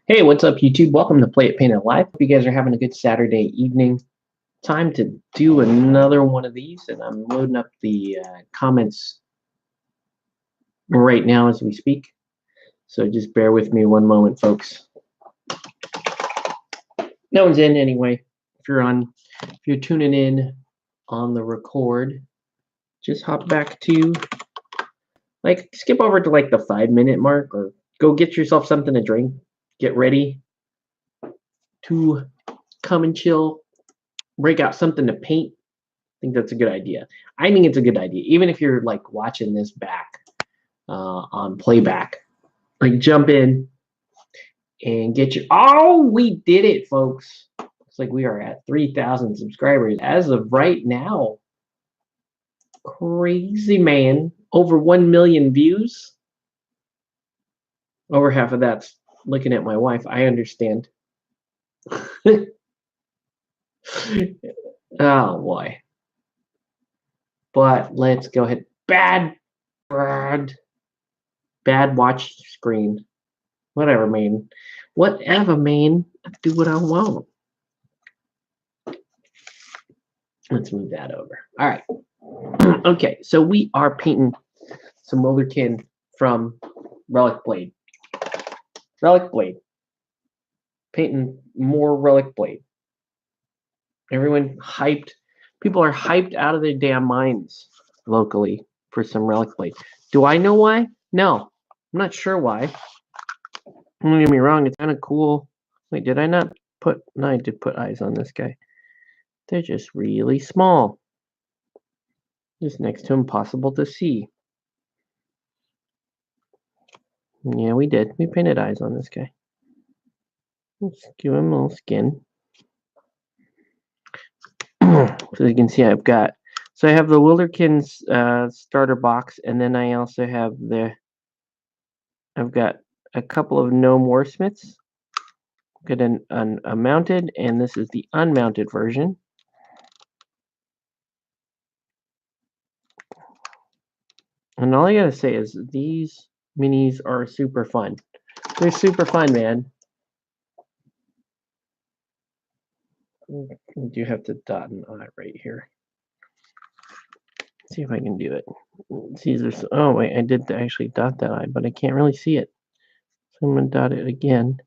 Hey, what's up, YouTube? Welcome to Play It Paint It Live. Hope you guys are having a good Saturday evening. Time to do another one of these, and I'm loading up the comments right now as we speak. So just bear with me one moment, folks. No one's in anyway. If you're tuning in on the record, just hop back to skip over to the 5-minute mark, or go get yourself something to drink. Get ready to come and chill. Break out something to paint. I think that's a good idea. I think it's a good idea, even if you're watching this back on playback. Jump in and get your. Oh, we did it, folks! Looks like we are at 3,000 subscribers as of right now. Crazy, man! Over 1 million views. Over half of that's looking at my wife. I understand. Oh boy! But let's go ahead. Bad watch screen. Whatever, man. Whatever, man. I do what I want. Let's move that over. All right. Okay, so we are painting some Wilderkin from Relic Blade. Relic Blade. Painting more Relic Blade. Everyone hyped. People are hyped out of their damn minds locally for some Relic Blade. Do I know why? No. I'm not sure why. Don't get me wrong, it's kind of cool. Wait, did I not put... No, I did put eyes on this guy. They're just really small. Just next to impossible to see. Yeah, we did. We painted eyes on this guy. Let's give him a little skin. So you can see I've got... So I have the Wilderkin's starter box, and then I also have I've got a couple of No More Smiths. Got a mounted, and this is the unmounted version. And all I gotta say is these minis are super fun. They're super fun, man. I do have to dot an I right here. See if I can do it. See, there's... Oh wait, I did actually dot that I, but I can't really see it. So I'm gonna dot it again.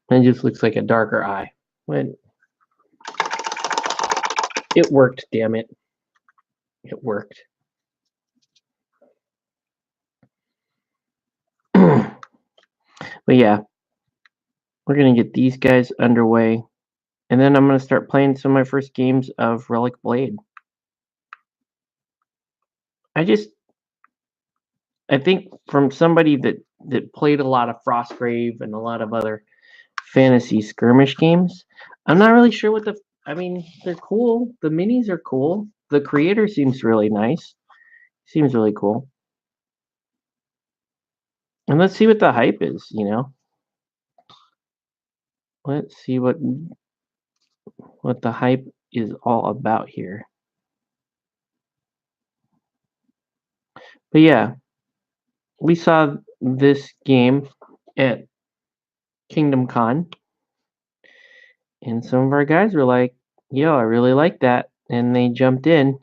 And it just looks like a darker eye. When it worked, damn it. It worked. But yeah, we're gonna get these guys underway, and then I'm gonna start playing some of my first games of Relic Blade. I think from somebody that played a lot of Frostgrave and a lot of other fantasy skirmish games, I'm not really sure what I mean, they're cool. The minis are cool. The creator seems really nice. Seems really cool. And let's see what the hype is, you know. Let's see what the hype is all about here. But yeah, we saw this game at Kingdom Con, and some of our guys were like, yo, I really like that. And they jumped in,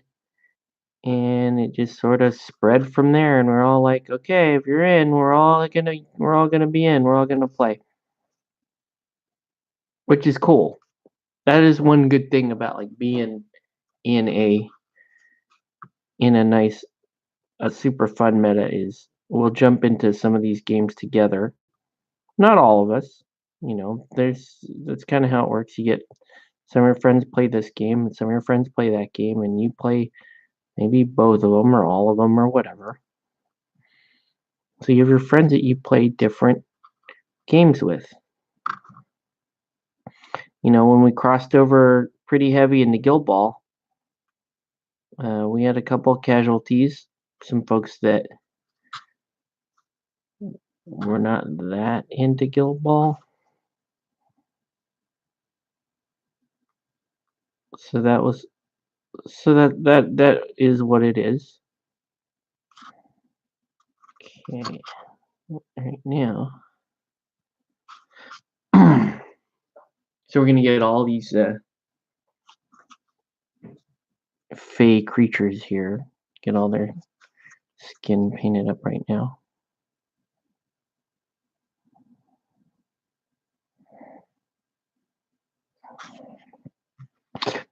and it just sort of spread from there, and we're all like, okay, if you're in, we're all gonna be in, we're all gonna play. Which is cool. That is one good thing about being in a nice super fun meta is we'll jump into some of these games together. Not all of us, you know. That's kind of how it works. You get some of your friends play this game, and some of your friends play that game, and you play maybe both of them or all of them or whatever. So you have your friends that you play different games with. You know, when we crossed over pretty heavy into Guild Ball, we had a couple of casualties. Some folks that were not that into Guild Ball. So that is what it is. Okay, right now. So we're gonna get all these fey creatures here. Get all their skin painted up right now.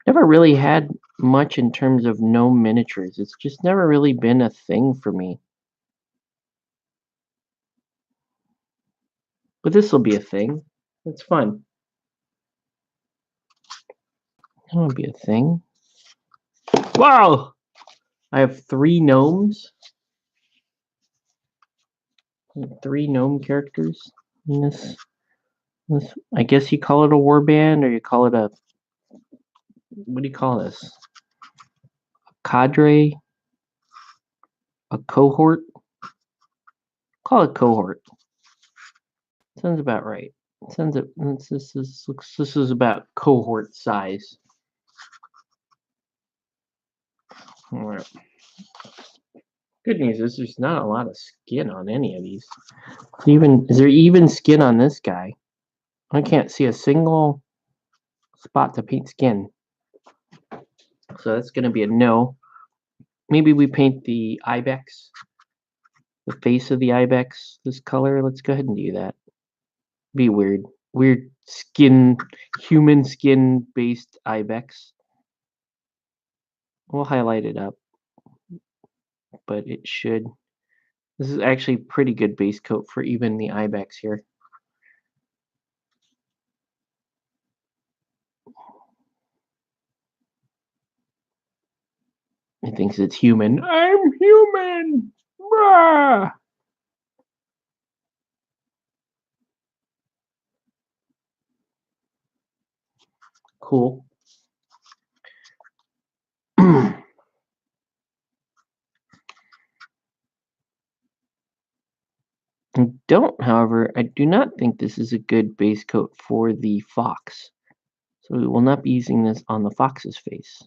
Never really had much in terms of no miniatures. It's just never really been a thing for me. But this will be a thing. It's fun. That'll be a thing. Wow! I have 3 gnomes. 3 gnome characters in this. I guess you call it a warband, or you call it a... What do you call this? A cadre? A cohort? Call it cohort. Sounds about right. This is about cohort size. All right. Good news is there's not a lot of skin on any of these. Is there even skin on this guy? I can't see a single spot to paint skin. So that's going to be a no. Maybe we paint the ibex, the face of the ibex this color. Let's go ahead and do that. Be weird. Weird skin, human skin based ibex. We'll highlight it up, but it should. This is actually pretty good base coat for even the ibex here. It thinks it's human. I'm human! Rah! Cool. I do not think this is a good base coat for the fox. So we will not be using this on the fox's face.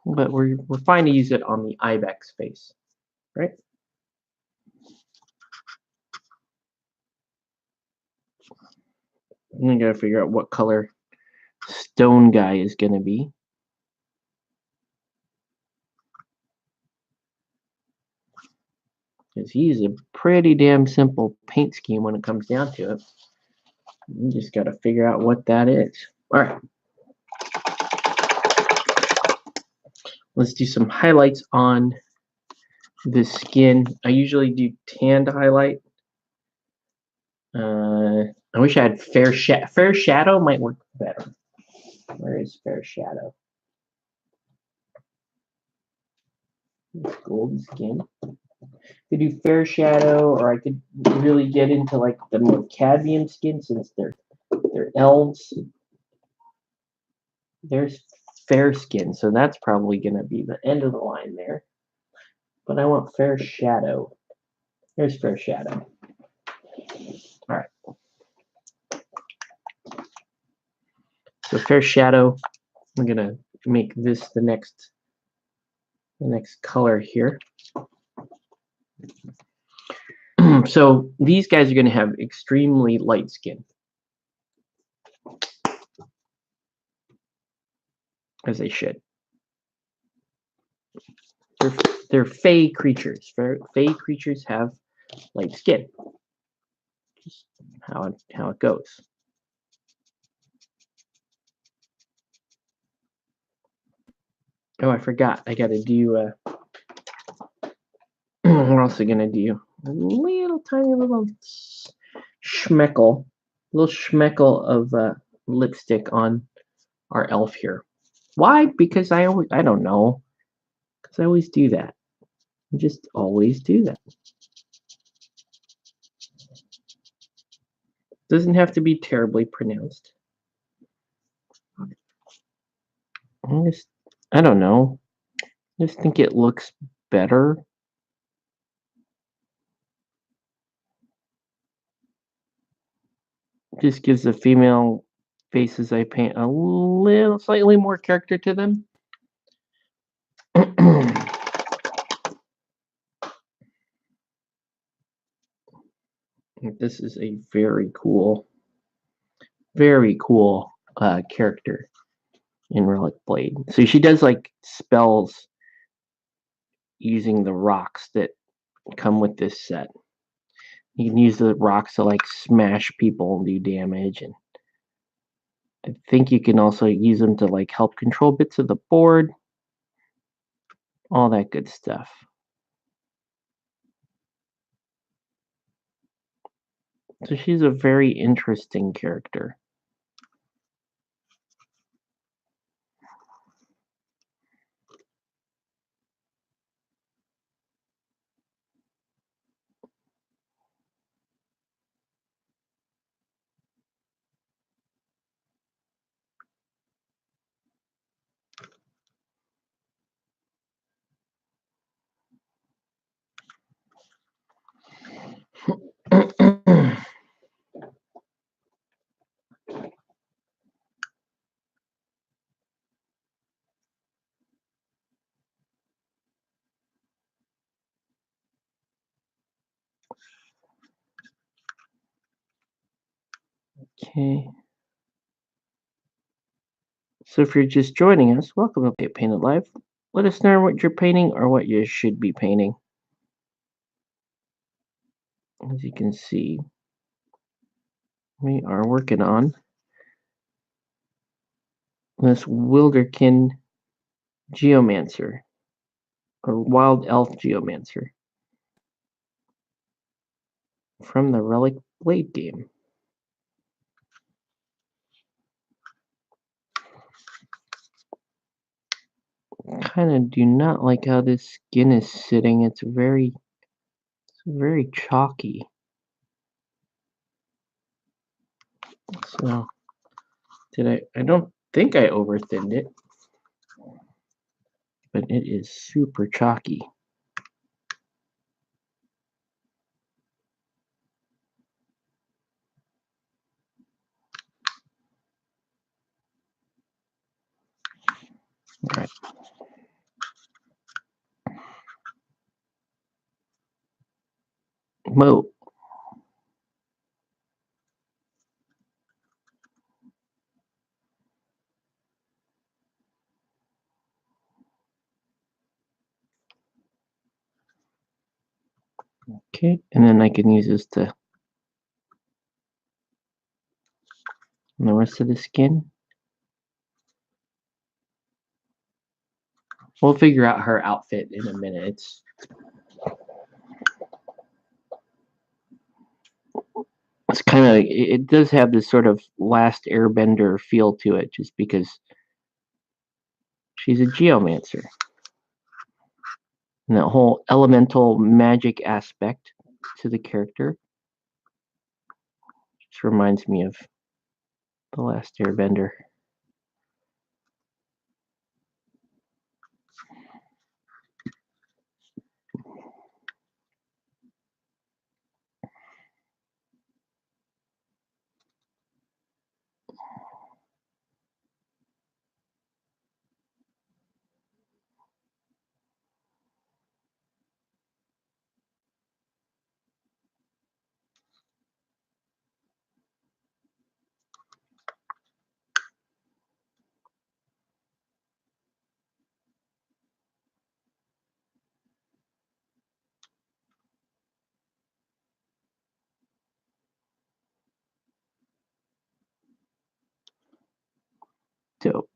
But we're fine to use it on the ibex face, right? And I gotta figure out what color stone guy is gonna be. Because he's a pretty damn simple paint scheme when it comes down to it. You just gotta figure out what that is. Alright. Let's do some highlights on the skin. I usually do tan to highlight. I wish I had fair shadow might work better. Where is fair shadow? Gold skin. Could do fair shadow, or I could really get into like the more cadmium skin since they're elves. There's fair skin, so that's probably gonna be the end of the line there. But I want fair shadow. There's fair shadow. All right. So fair shadow. I'm gonna make this the next color here. So these guys are going to have extremely light skin, as they should. They're fey creatures. Fey creatures have light skin. Just how it goes. Oh, I forgot. I got to do. We're also going to do a little tiny little schmeckle of lipstick on our elf here. Why? Because I don't know. Because I always do that. I just always do that. Doesn't have to be terribly pronounced. I don't know. I just think it looks better. Just gives the female faces I paint a slightly more character to them. This is a very cool character in Relic Blade. So she does like spells using the rocks that come with this set. You can use the rocks to like smash people and do damage, and I think you can also use them to like help control bits of the board, all that good stuff. So she's a very interesting character. Okay. So if you're just joining us, welcome to Get Painted Live. Let us know what you're painting or what you should be painting. As you can see, we are working on this Wilderkin Geomancer, or Wild Elf Geomancer, from the Relic Blade game. Kind of do not like how this skin is sitting. It's very chalky. So, I don't think I over thinned it, but it is super chalky. All right. Mo. Okay, and then I can use this to the rest of the skin. We'll figure out her outfit in a minute. It's kind of, it does have this sort of Last Airbender feel to it, just because she's a geomancer. And that whole elemental magic aspect to the character just reminds me of the Last Airbender. Dope.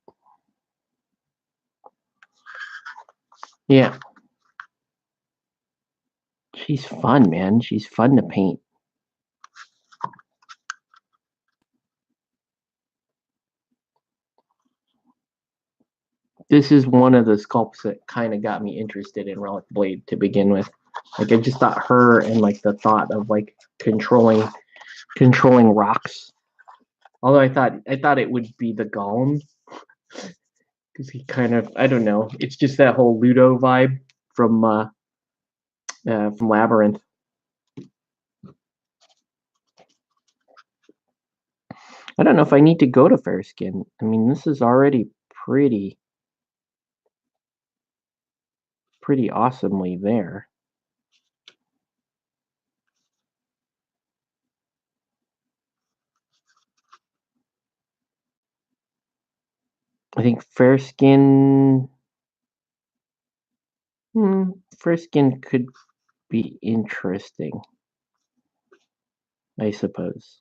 Yeah. She's fun, man. She's fun to paint. This is one of the sculpts that kind of got me interested in Relic Blade to begin with. Like, I just thought her and like the thought of like controlling rocks. Although I thought it would be the Golem, because he kind of, I don't know. It's just that whole Ludo vibe from Labyrinth. I don't know if I need to go to Fairskin. I mean, this is already pretty awesomely there. I think fair skin. Fair skin could be interesting, I suppose.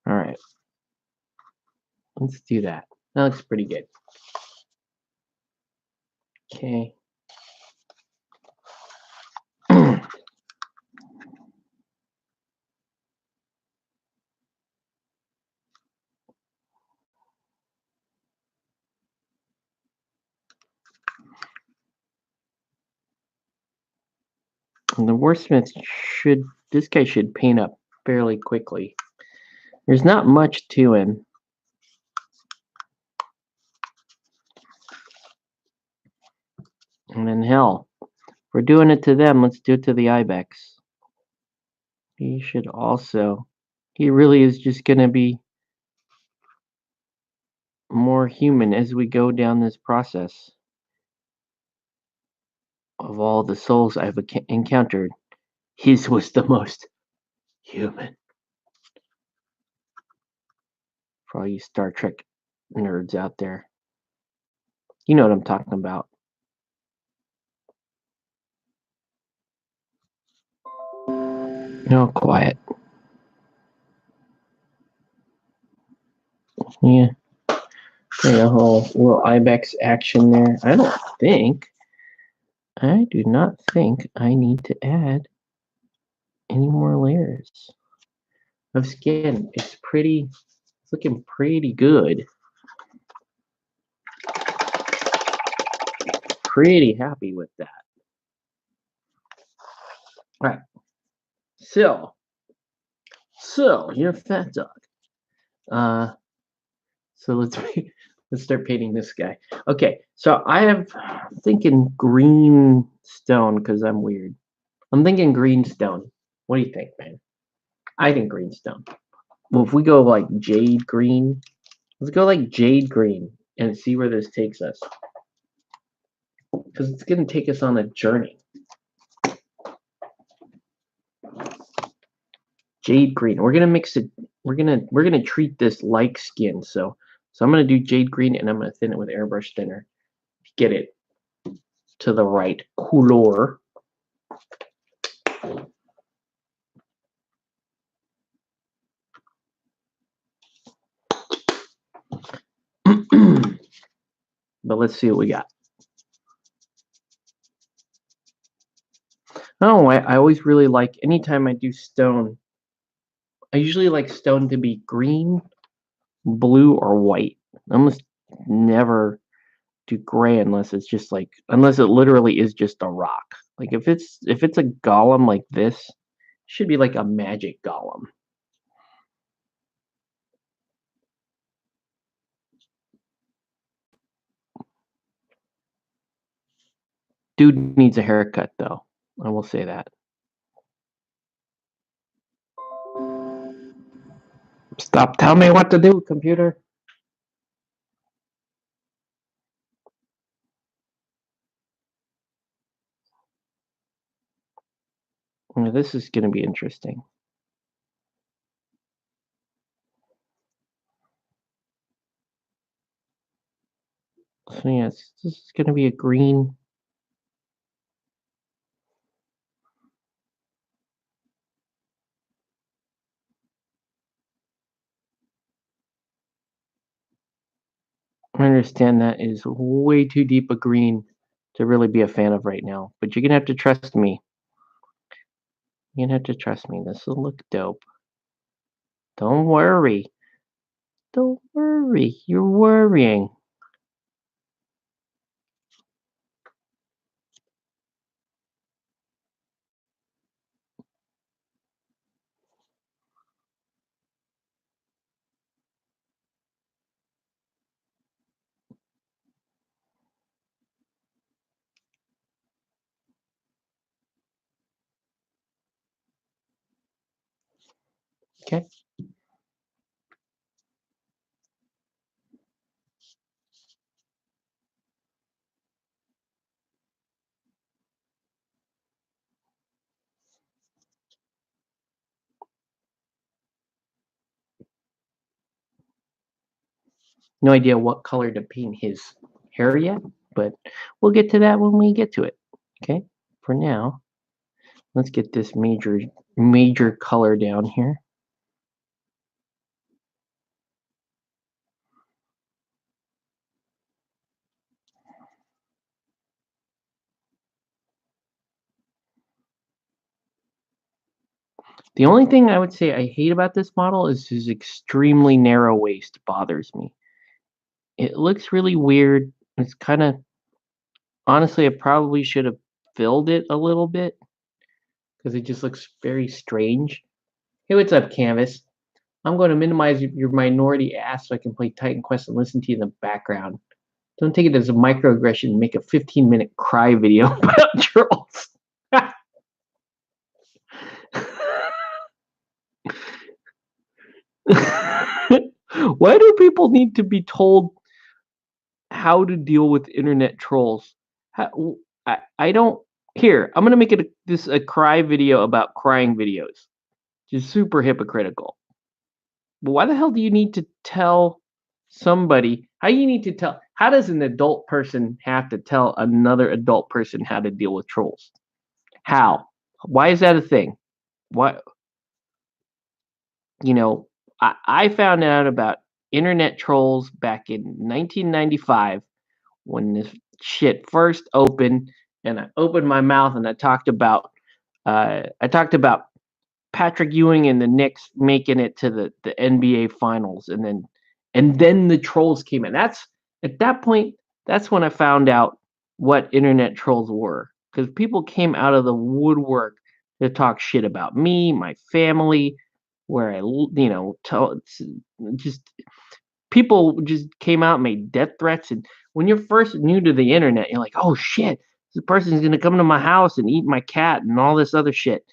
All right, let's do that. That looks pretty good. Okay. And the wordsmith should. This guy should paint up fairly quickly. There's not much to him. And then hell, if we're doing it to them, let's do it to the ibex. He should also. He really is just gonna be more human as we go down this process. Of all the souls I've encountered, his was the most human. For all you Star Trek nerds out there, you know what I'm talking about. No, quiet. Yeah, there's a whole little ibex action there. I do not think I need to add any more layers of skin. It's looking pretty good. Pretty happy with that. All right. So, you're a fat dog. So let's start painting this guy. Okay, so I'm thinking green stone because I'm weird. I'm thinking green stone. What do you think, man? I think green stone. Well, if we go like jade green, let's go like jade green and see where this takes us. Because it's gonna take us on a journey. Jade green. We're gonna mix it. We're gonna treat this like skin. So I'm gonna do jade green and I'm gonna thin it with airbrush thinner to get it to the right color. But let's see what we got. Oh, I always really like anytime I do stone. I usually like stone to be green, blue, or white. I almost never do gray unless it literally is just a rock. Like if it's a golem like this, it should be like a magic golem. Dude needs a haircut though. I will say that. Stop telling me what to do, computer. Now, this is going to be interesting. So yes, this is going to be a green. I understand that is way too deep a green to really be a fan of right now, but you're gonna have to trust me. You're gonna have to trust me. This will look dope. Don't worry. Don't worry. You're worrying. Okay. No idea what color to paint his hair yet, but we'll get to that when we get to it. Okay. For now, let's get this major color down here. The only thing I would say I hate about this model is his extremely narrow waist bothers me. It looks really weird. It's kind of honestly, I probably should have filled it a little bit because it just looks very strange. Hey, what's up, Canvas? I'm going to minimize your minority ass so I can play Titan Quest and listen to you in the background. Don't take it as a microaggression and make a 15-minute cry video about trolls. Why do people need to be told how to deal with internet trolls? I don't. Here, I'm gonna make it a cry video about crying videos. Just super hypocritical. But why the hell do you need to tell somebody? How you need to tell? How does an adult person have to tell another adult person how to deal with trolls? How? Why is that a thing? Why? You know, I found out about internet trolls back in 1995 when this shit first opened, and I opened my mouth and I talked about Patrick Ewing and the Knicks making it to the NBA Finals, and then the trolls came in. That's at that point. That's when I found out what internet trolls were, because people came out of the woodwork to talk shit about me, my family, where just people just came out and made death threats. And when you're first new to the internet, you're like, oh shit, this person's gonna come to my house and eat my cat and all this other shit.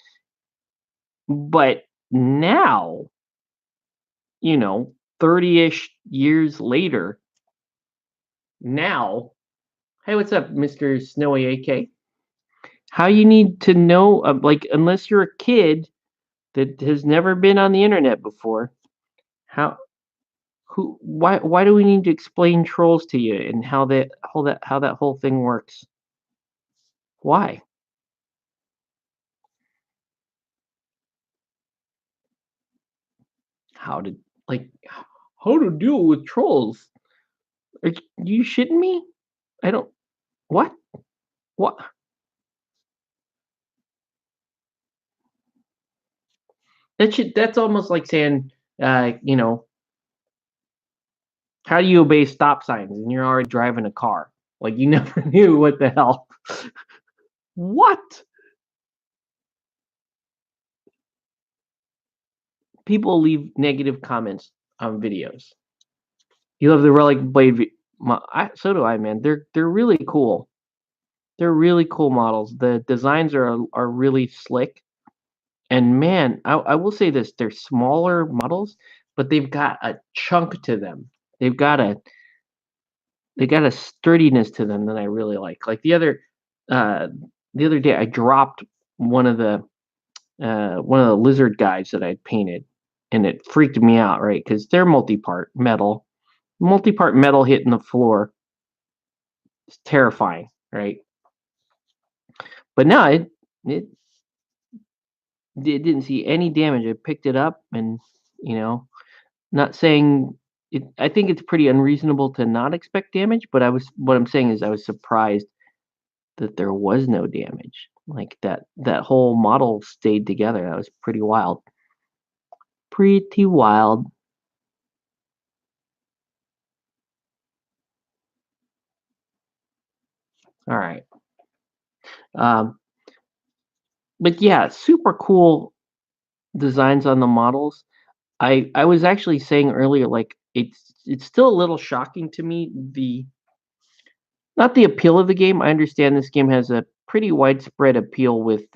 But now, 30-ish years later, now, hey, what's up, Mr. Snowy AK? How you need to know, like, unless you're a kid that has never been on the internet before, how, why do we need to explain trolls to you and how that whole thing works? Why? How to like how to deal with trolls? Are you shitting me? I don't. What? What? That's almost like saying, how do you obey stop signs and you're already driving a car? Like you never knew what the hell. What? People leave negative comments on videos. You love the Relic Blade. So do I, man. They're really cool. They're really cool models. The designs are really slick. And man, I will say this: they're smaller models, but they've got a chunk to them. They've got a they got a sturdiness to them that I really like. Like uh, the other day, I dropped one of the one of the lizard guys that I'd painted, and it freaked me out, right? Because they're multi-part metal hitting the floor. It's terrifying, right? But no, it didn't see any damage. I picked it up, and you know, not saying it. I think it's pretty unreasonable to not expect damage, but what I'm saying is I was surprised that there was no damage. Like that whole model stayed together. That was pretty wild. Pretty wild. All right. Um, but yeah, super cool designs on the models. I was actually saying earlier, like it's still a little shocking to me, the not the appeal of the game. I understand this game has a pretty widespread appeal with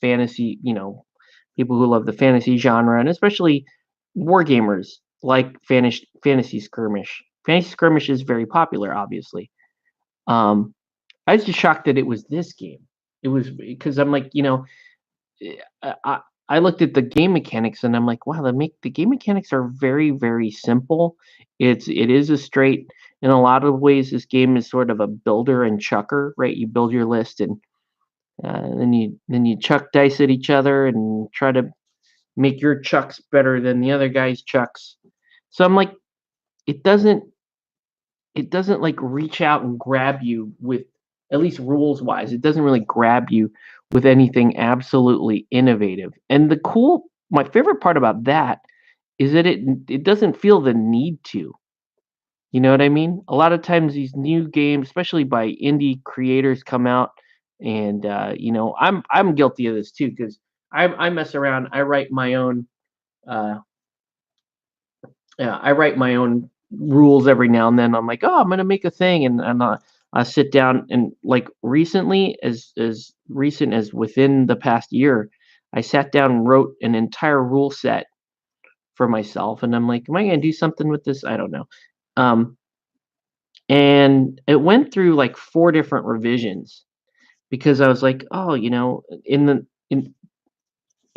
fantasy, people who love the fantasy genre, and especially wargamers like fantasy skirmish. Fantasy skirmish is very popular, obviously. Um, I was just shocked that it was this game. It was because I'm like, I looked at the game mechanics and I'm like, wow, the game mechanics are very, very simple. It is a straight in a lot of ways. This game is sort of a builder and chucker, right? You build your list and then you chuck dice at each other and try to make your chucks better than the other guy's chucks. So I'm like, it doesn't it doesn't like reach out and grab you with, at least rules wise, it doesn't really grab you with anything absolutely innovative. And my favorite part about that is that it doesn't feel the need to. You know what I mean? A lot of times these new games, especially by indie creators, come out, and I'm guilty of this too because I mess around. Uh, I write my own rules every now and then. I'm like, oh, I'm gonna make a thing, and I sit down and like recently, as recent as within the past year, I sat down and wrote an entire rule set for myself, and I'm like, am I gonna do something with this? I don't know. Um, and it went through like four different revisions because I was like, oh, in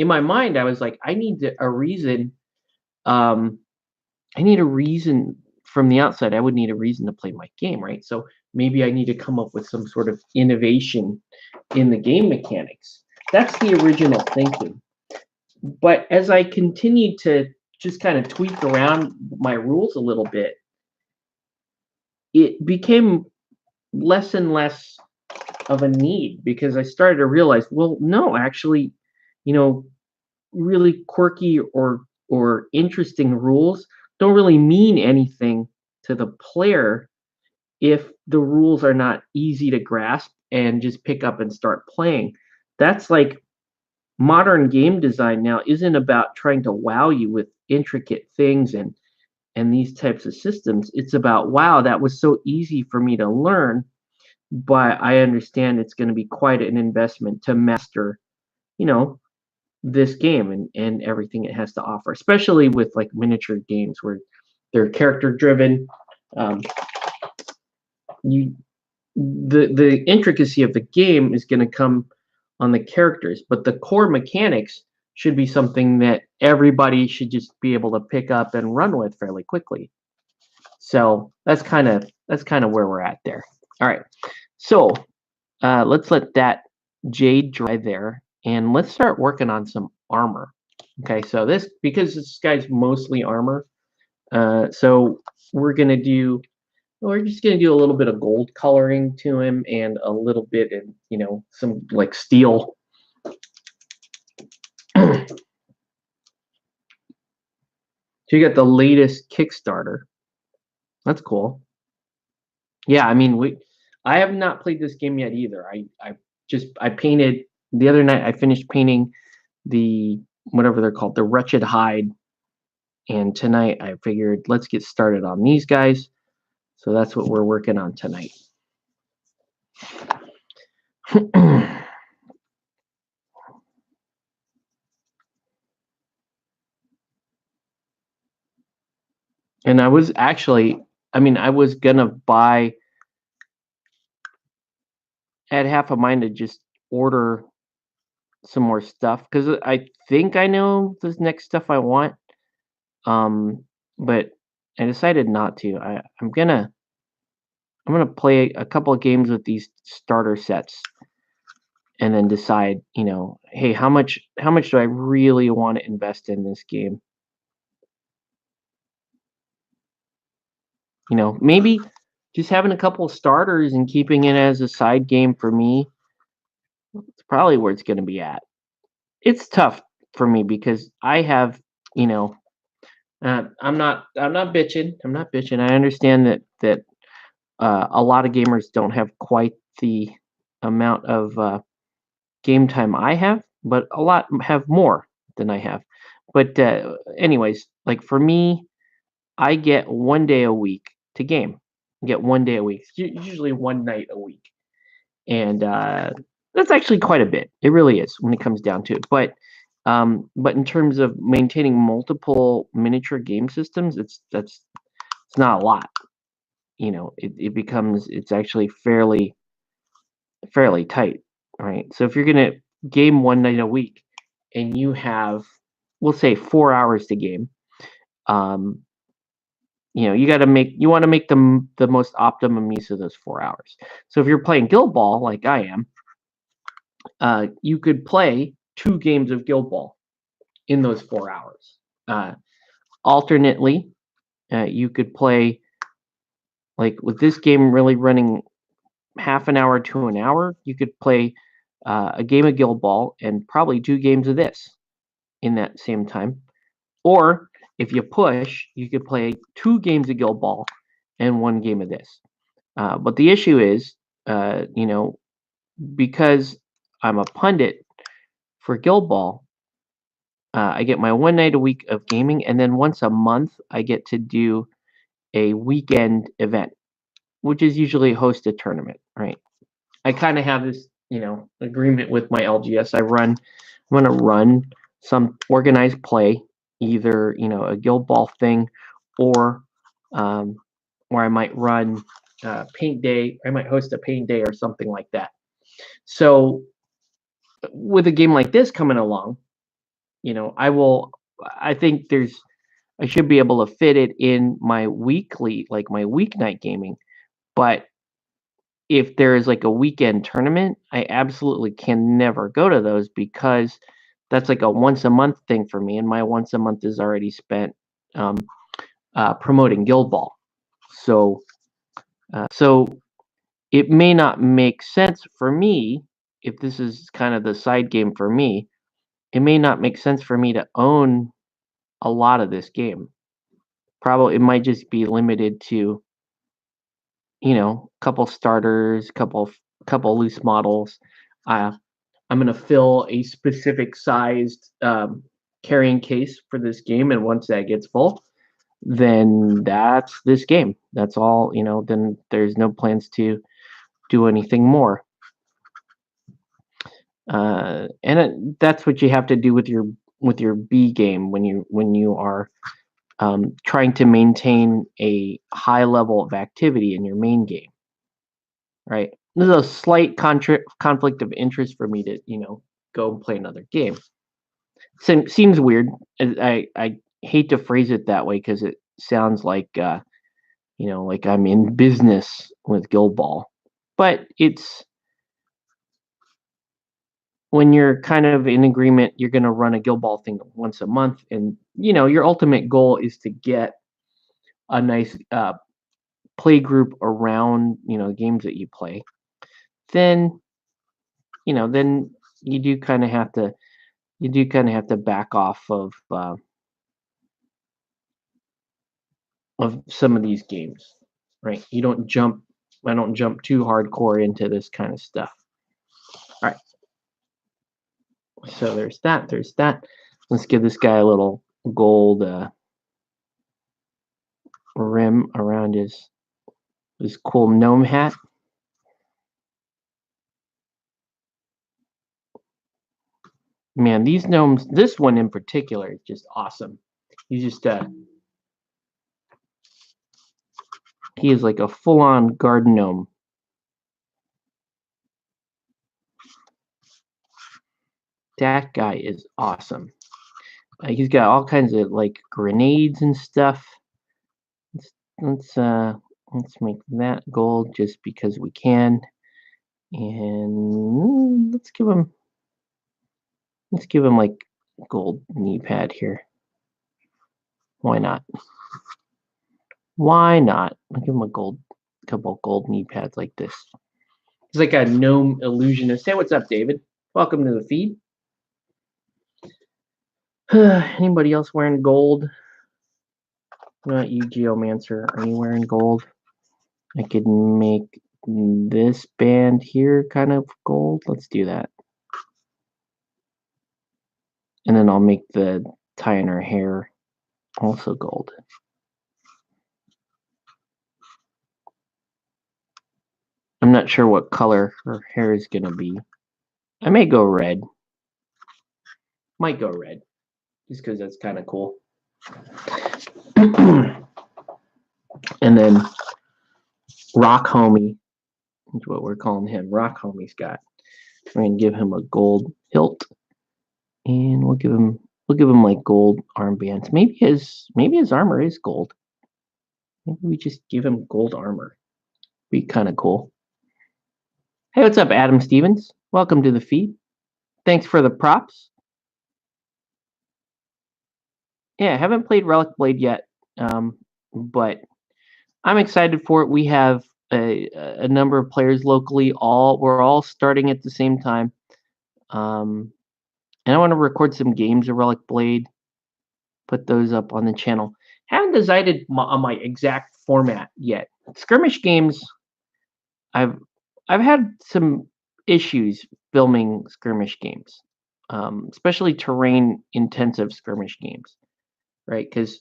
my mind, I was like, a reason. Um, I need a reason from the outside. I would need a reason to play my game, right? So maybe I need to come up with some sort of innovation in the game mechanics. That's the original thinking. But as I continued to just kind of tweak around my rules a little bit, it became less and less of a need because I started to realize, well, no, actually, you know, really quirky or interesting rules don't really mean anything to the player if the rules are not easy to grasp and just pick up and start playing. That's like modern game design now isn't about trying to wow you with intricate things and these types of systems. It's about, wow, that was so easy for me to learn, but I understand it's going to be quite an investment to master, you know, this game and everything it has to offer, especially with like miniature games where they're character driven. Um, you the intricacy of the game is going to come on the characters, but the core mechanics should be something that everybody should just be able to pick up and run with fairly quickly. So that's kind of where we're at there. All right, so let's let that jade dry there, and let's start working on some armor. Okay, so because this guy's mostly armor, so we're just gonna do a little bit of gold coloring to him and a little bit in, some like steel. So you got the latest Kickstarter. That's cool. Yeah, I mean I have not played this game yet either. I painted the other night. I finished painting the whatever they're called, the Wretched Hide, and tonight I figured let's get started on these guys. So that's what we're working on tonight. And I was actually, I was gonna buy, I had half a mind to just order some more stuff because I think I know this next stuff I want. But I decided not to. I'm gonna play a couple of games with these starter sets and then decide, hey, how much do I really want to invest in this game? Maybe just having a couple of starters and keeping it as a side game for me, it's probably where it's going to be at. It's tough for me because I have, you know, I'm not bitching. I'm not bitching. I understand that a lot of gamers don't have quite the amount of game time I have, but a lot have more than I have. But anyways, like for me, I get 1 day a week to game. I get 1 day a week. It's usually one night a week, and that's actually quite a bit. It really is when it comes down to it. But But in terms of maintaining multiple miniature game systems, it's not a lot. You know, it's actually fairly tight, right? So if you're gonna game one night a week and you have, we'll say 4 hours to game, um, you want to make the most optimum use of those 4 hours. So if you're playing Guild Ball like I am, you could play 2 games of Guild Ball in those 4 hours. Alternately, you could play, like with this game really running half an hour to an hour, you could play a game of Guild Ball and probably 2 games of this in that same time. Or if you push, you could play 2 games of Guild Ball and 1 game of this. But the issue is, because I'm a pundit for Guild Ball, I get my one night a week of gaming, and then once a month, I get to do a weekend event, which is usually host a tournament, right? I kind of have this, agreement with my LGS. I'm going to run some organized play, either, a Guild Ball thing, or um, or I might run paint day. I might host a paint day or something like that. So with a game like this coming along, I think I should be able to fit it in my weekly, like my weeknight gaming. But if there is like a weekend tournament, I absolutely can never go to those because that's like a once a month thing for me, and my once a month is already spent um, promoting Guild Ball. So it may not make sense for me if this is kind of the side game for me. It may not make sense for me to own a lot of this game. Probably it might just be limited to, couple starters, couple loose models. Uh, I'm gonna fill a specific sized carrying case for this game, and once that gets full, then that's this game. That's all. Then there's no plans to do anything more. That's what you have to do with your B game when you are trying to maintain a high level of activity in your main game, right? There's a slight conflict of interest for me to go and play another game. Seems weird. I hate to phrase it that way because it sounds like like I'm in business with Guild Ball, but it's when you're kind of in agreement, you're going to run a Guild Ball thing once a month, and your ultimate goal is to get a nice play group around games that you play. Then then you do kind of have to back off of some of these games, right? I don't jump too hardcore into this kind of stuff. All right. So there's that. Let's give this guy a little gold rim around his cool gnome hat. Man, these gnomes, this one in particular is just awesome. He's just he is like a full-on garden gnome. That guy is awesome. He's got all kinds of like grenades and stuff. Let's make that gold just because we can, and let's give him like gold knee pad here. Why not? Why not? I'll give him a couple gold knee pads like this. He's like a gnome illusionist. Hey, what's up, David? Welcome to the feed. Anybody else wearing gold? Not you, Geomancer. Are you wearing gold? I could make this band here kind of gold. Let's do that. And then I'll make the tie in her hair also gold. I'm not sure what color her hair is going to be. I may go red. Might go red, just because that's kind of cool. And then Rock Homie is what we're calling him. Rock Homie's got. We're gonna give him a gold hilt, and we'll give him like gold armbands. Maybe his armor is gold. Maybe we just give him gold armor. Be kind of cool. Hey, what's up, Adam Stevens? Welcome to the feed. Thanks for the props. Yeah, I haven't played Relic Blade yet, but I'm excited for it. We have a number of players locally. We're all starting at the same time, and I want to record some games of Relic Blade. Put those up on the channel. Haven't decided on my exact format yet. Skirmish games, I've had some issues filming skirmish games, especially terrain intensive skirmish games, right? Because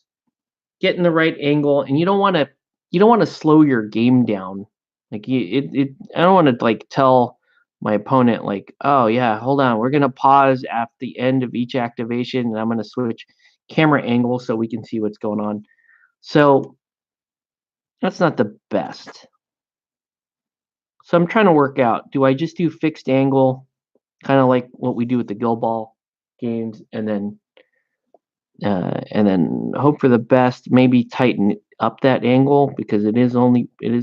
getting the right angle, and you don't want to slow your game down. Like I don't want to like tell my opponent like, oh yeah, hold on, we're gonna pause at the end of each activation, and I'm gonna switch camera angle so we can see what's going on. So that's not the best. So I'm trying to work out, do I just do fixed angle, kind of like what we do with the Guild Ball games, and then hope for the best, maybe tighten up that angle because it is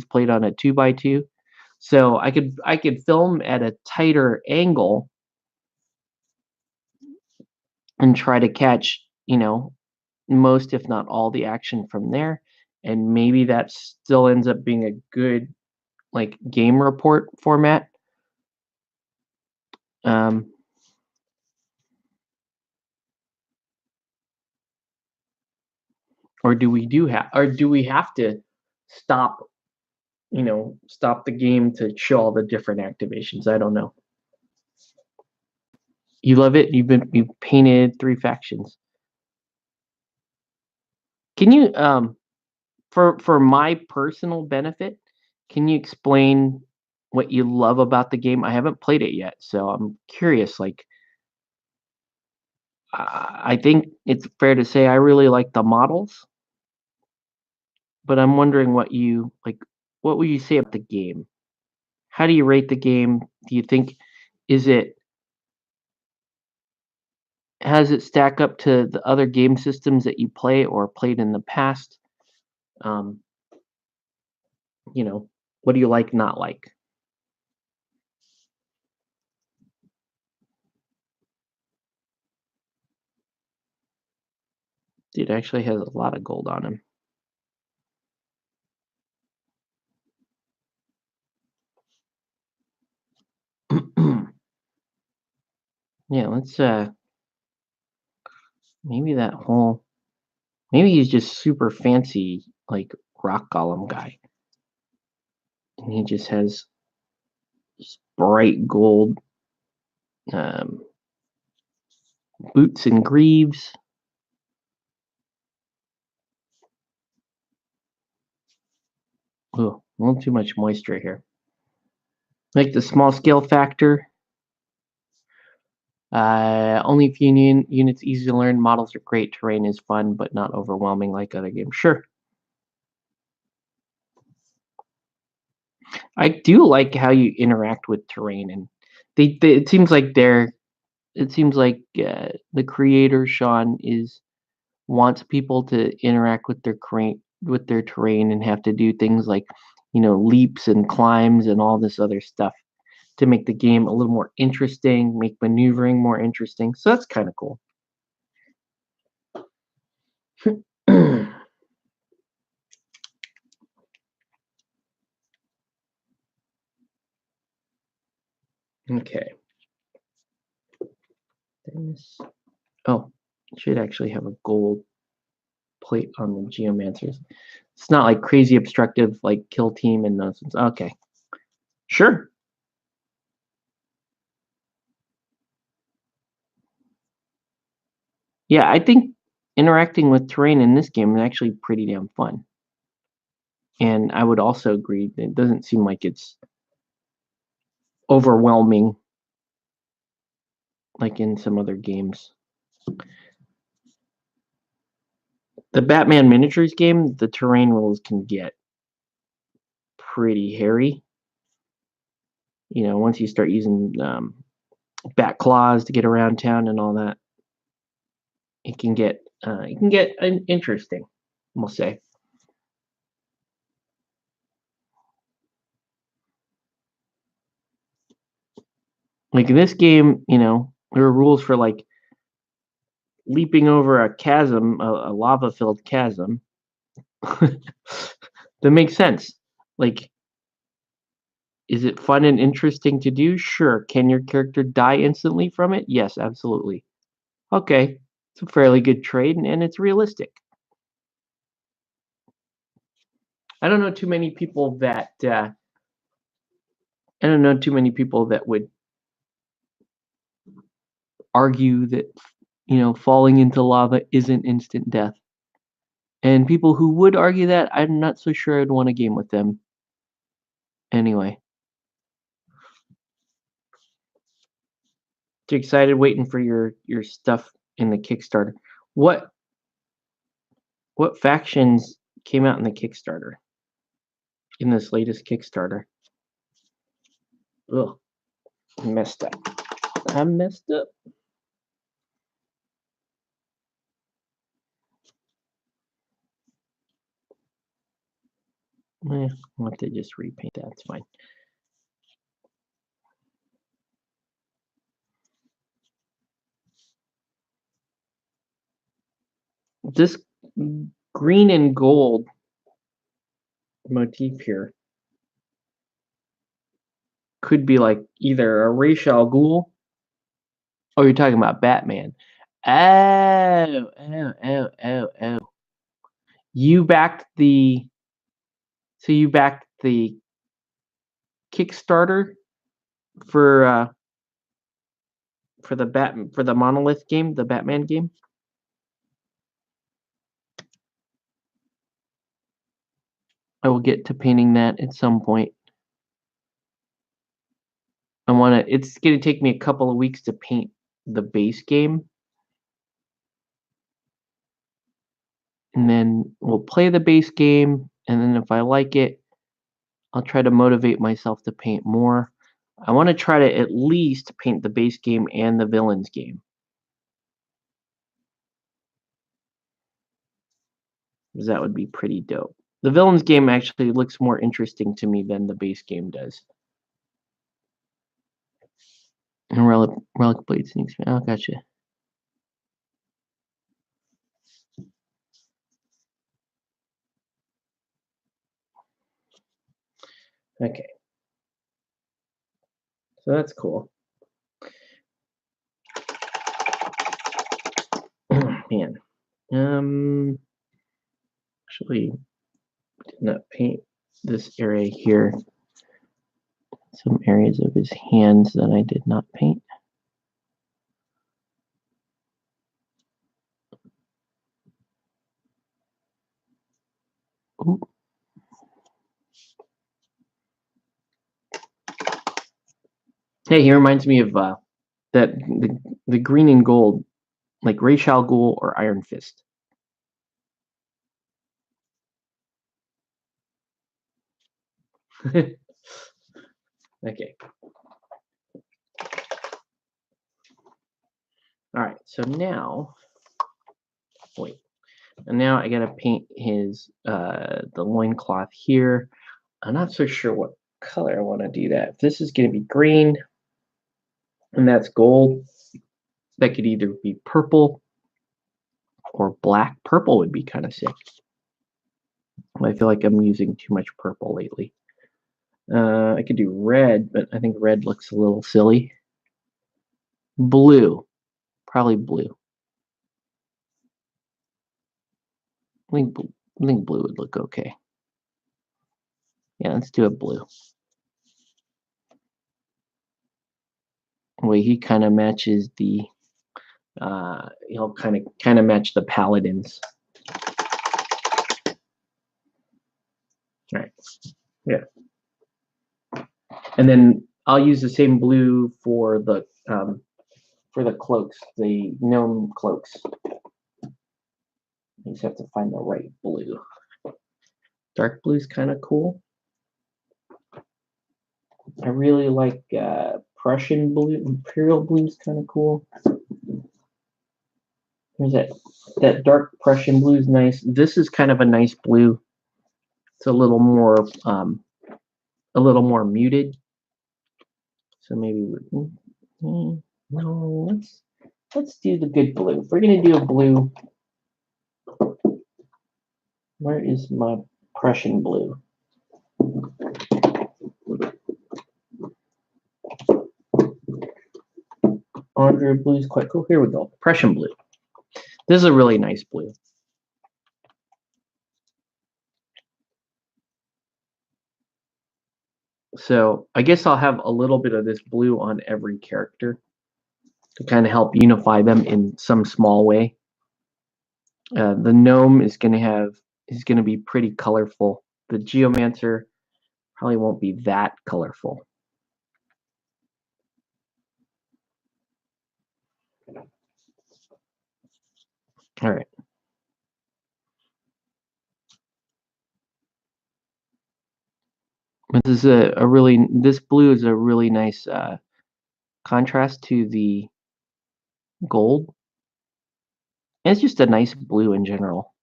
played on a 2x2. So I could film at a tighter angle and try to catch, most if not all the action from there, and maybe that still ends up being a good like game report format. Or do we have to stop stop the game to show all the different activations? I don't know. You love it. You've painted 3 factions. Can you for my personal benefit, can you explain what you love about the game? I haven't played it yet, so I'm curious. Like, I think it's fair to say I really like the models, but I'm wondering what you like. What would you say about the game? How do you rate the game? Do you think is it how does it stack up to the other game systems that you play or played in the past? Um, what do you like, not like? Dude actually has a lot of gold on him. Yeah, let's maybe he's just super fancy like rock golem guy. And he just has this bright gold boots and greaves. Oh, a little too much moisture here. Like the small scale factor. Only a few units, easy to learn. Models are great. Terrain is fun, but not overwhelming like other games. Sure. I do like how you interact with terrain, and it seems like the creator Sean wants people to interact with their terrain and have to do things like leaps and climbs and all this other stuff to make the game a little more interesting, make maneuvering more interesting. So that's kind of cool. Okay. Oh, should actually have a gold plate on the Geomancers. It's not like crazy obstructive like Kill Team and nonsense. Okay. Sure. Yeah, I think interacting with terrain in this game is actually pretty damn fun. And I would also agree that it doesn't seem like it's overwhelming like in some other games. The Batman miniatures game, the terrain rules can get pretty hairy. You know, once you start using bat claws to get around town and all that, it can get interesting, we'll say. Like in this game, you know, there are rules for like leaping over a chasm, a lava-filled chasm. That makes sense. Like, is it fun and interesting to do? Sure. Can your character die instantly from it? Yes, absolutely. Okay, it's a fairly good trade, and it's realistic. I don't know too many people that would argue that, you know, falling into lava isn't instant death. And people who would argue that, I'm not so sure I'd want a game with them. Anyway, too excited waiting for your stuff in the Kickstarter. What factions came out in the Kickstarter? In this latest Kickstarter? Ugh, I messed up. I messed up. I'll have to just repaint that. It's fine. This green and gold motif here could be like either a Ra's al Ghul. Oh, you're talking about Batman. Oh. You backed the Kickstarter for the Monolith game, the Batman game. I will get to painting that at some point. It's gonna take me a couple of weeks to paint the base game. And then we'll play the base game, and then if I like it, I'll try to motivate myself to paint more. I want to try to at least paint the base game and the villains game. Because that would be pretty dope. The villains game actually looks more interesting to me than the base game does. And Relic Blade sneaks me. Oh, gotcha. Okay. So that's cool. Man. Actually did not paint this area here. Some areas of his hands that I did not paint. Ooh. Hey, he reminds me of the green and gold, like Ra's al Ghul or Iron Fist. Okay. All right. So now, wait. And now I gotta paint his the loincloth here. I'm not so sure what color I want to do that. If this is gonna be green, and that's gold, that could either be purple or black. Purple would be kind of sick. I feel like I'm using too much purple lately. I could do red, but I think red looks a little silly. Blue. Probably blue. I think blue would look okay. Yeah, let's do a blue. Way he kind of matches the he'll kind of match the paladins. All right. Yeah. And then I'll use the same blue for the for the cloaks, the gnome cloaks. You just have to find the right blue. Dark blue is kind of cool. I really like Prussian blue. Imperial blue is kind of cool. There's that dark Prussian blue is nice. This is kind of a nice blue. It's a little more muted. So maybe no. Let's do the good blue. If we're gonna do a blue, where is my Prussian blue? Andre blue is quite cool. Here we go. Prussian blue. This is a really nice blue. So I guess I'll have a little bit of this blue on every character to kind of help unify them in some small way. The gnome is going to be pretty colorful. The geomancer probably won't be that colorful. All right. This is this blue is a really nice contrast to the gold. And it's just a nice blue in general.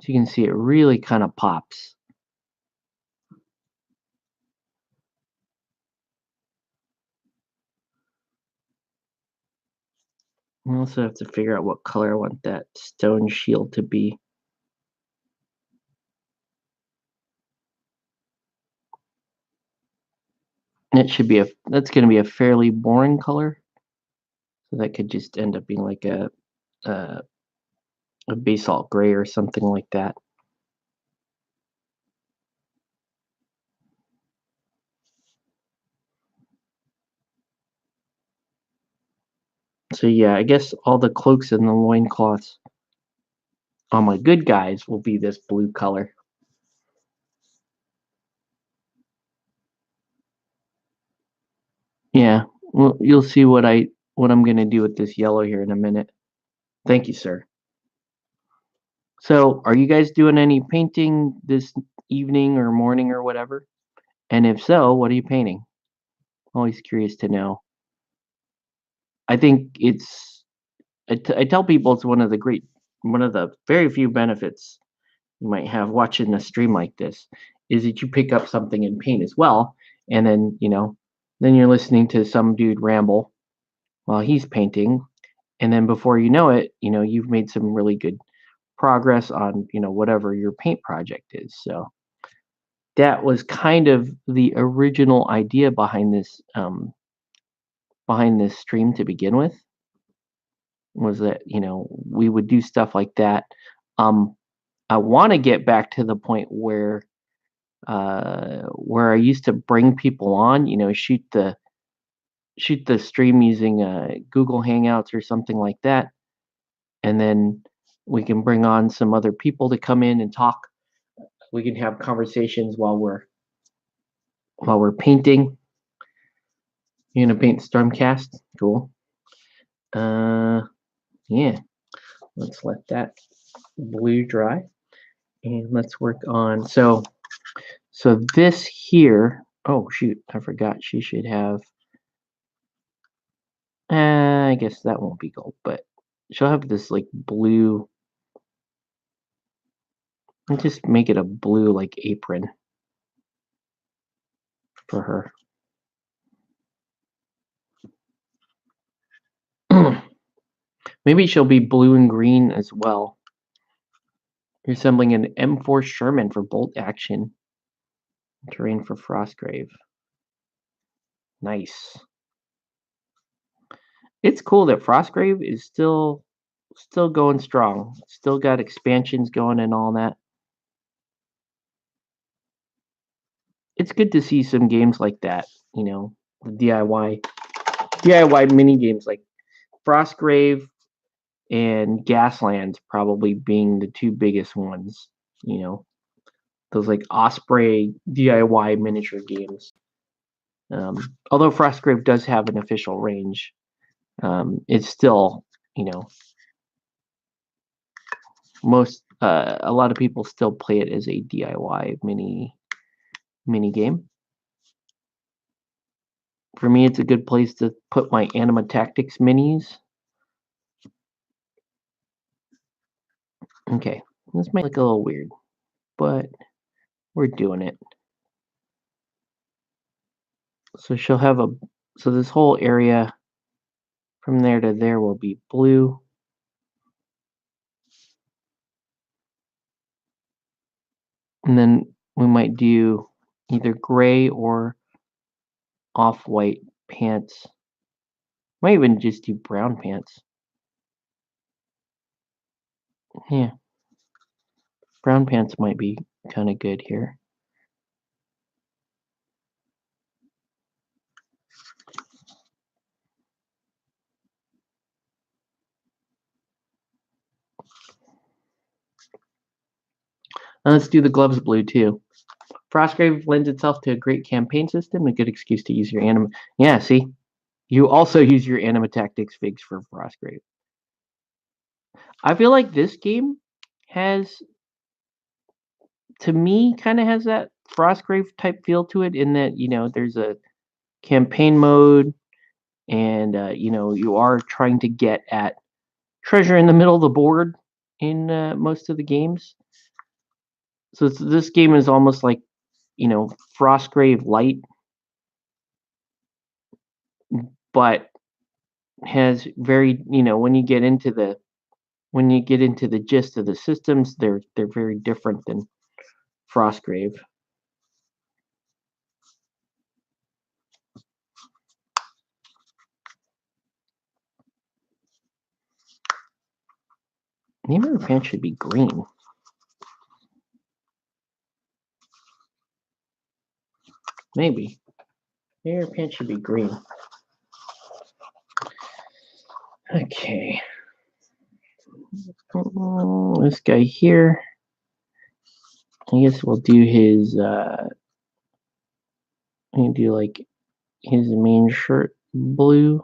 So you can see it really kind of pops. I also have to figure out what color I want that stone shield to be. It should be that's going to be a fairly boring color. So that could just end up being like a basalt gray or something like that. So yeah, I guess all the cloaks and the loincloths on my good guys will be this blue color. Yeah, well, you'll see what I'm going to do with this yellow here in a minute. Thank you, sir. So, are you guys doing any painting this evening or morning or whatever? And if so, what are you painting? Always curious to know. I think I tell people it's one of the very few benefits you might have watching a stream like this is that you pick up something and paint as well, and then then you're listening to some dude ramble while he's painting, and then before you know it, you've made some really good progress on whatever your paint project is. So that was kind of the original idea behind this stream to begin with, was that we would do stuff like that. I want to get back to the point where I used to bring people on, shoot the stream using Google Hangouts or something like that, and then we can bring on some other people to come in and talk. We can have conversations while we're painting. You're gonna paint Stormcast? Cool. Yeah. Let's let that blue dry, and let's work on. So this here. Oh shoot! I forgot. She should have. I guess that won't be gold, but she'll have this like blue. I'll just make it a blue like apron for her. Maybe she'll be blue and green as well, resembling an M4 Sherman for bolt action. Terrain for Frostgrave. Nice. It's cool that Frostgrave is still going strong. Still got expansions going and all that. It's good to see some games like that, the DIY mini games like Frostgrave and Gaslands probably being the two biggest ones, those like Osprey DIY miniature games. Although Frostgrave does have an official range, it's still, a lot of people still play it as a DIY mini game. For me, it's a good place to put my Anima Tactics minis. Okay, this might look a little weird, but we're doing it. So she'll have so this whole area from there to there will be blue. And then we might do either gray or off-white pants. Might even just do brown pants. Yeah. Brown pants might be kind of good here. Now let's do the gloves blue too. Frostgrave lends itself to a great campaign system, a good excuse to use your anima. Yeah, see? You also use your Anima Tactics figs for Frostgrave. I feel like this game has, to me, kind of has that Frostgrave type feel to it in that, there's a campaign mode and, you are trying to get at treasure in the middle of the board in most of the games. So this game is almost like, Frostgrave light, but has very, when you get into the gist of the systems, they're very different than Frostgrave. Name of her pants should be green. Maybe. Maybe her pants should be green. Okay. This guy here. I guess we'll do his do like his main shirt blue.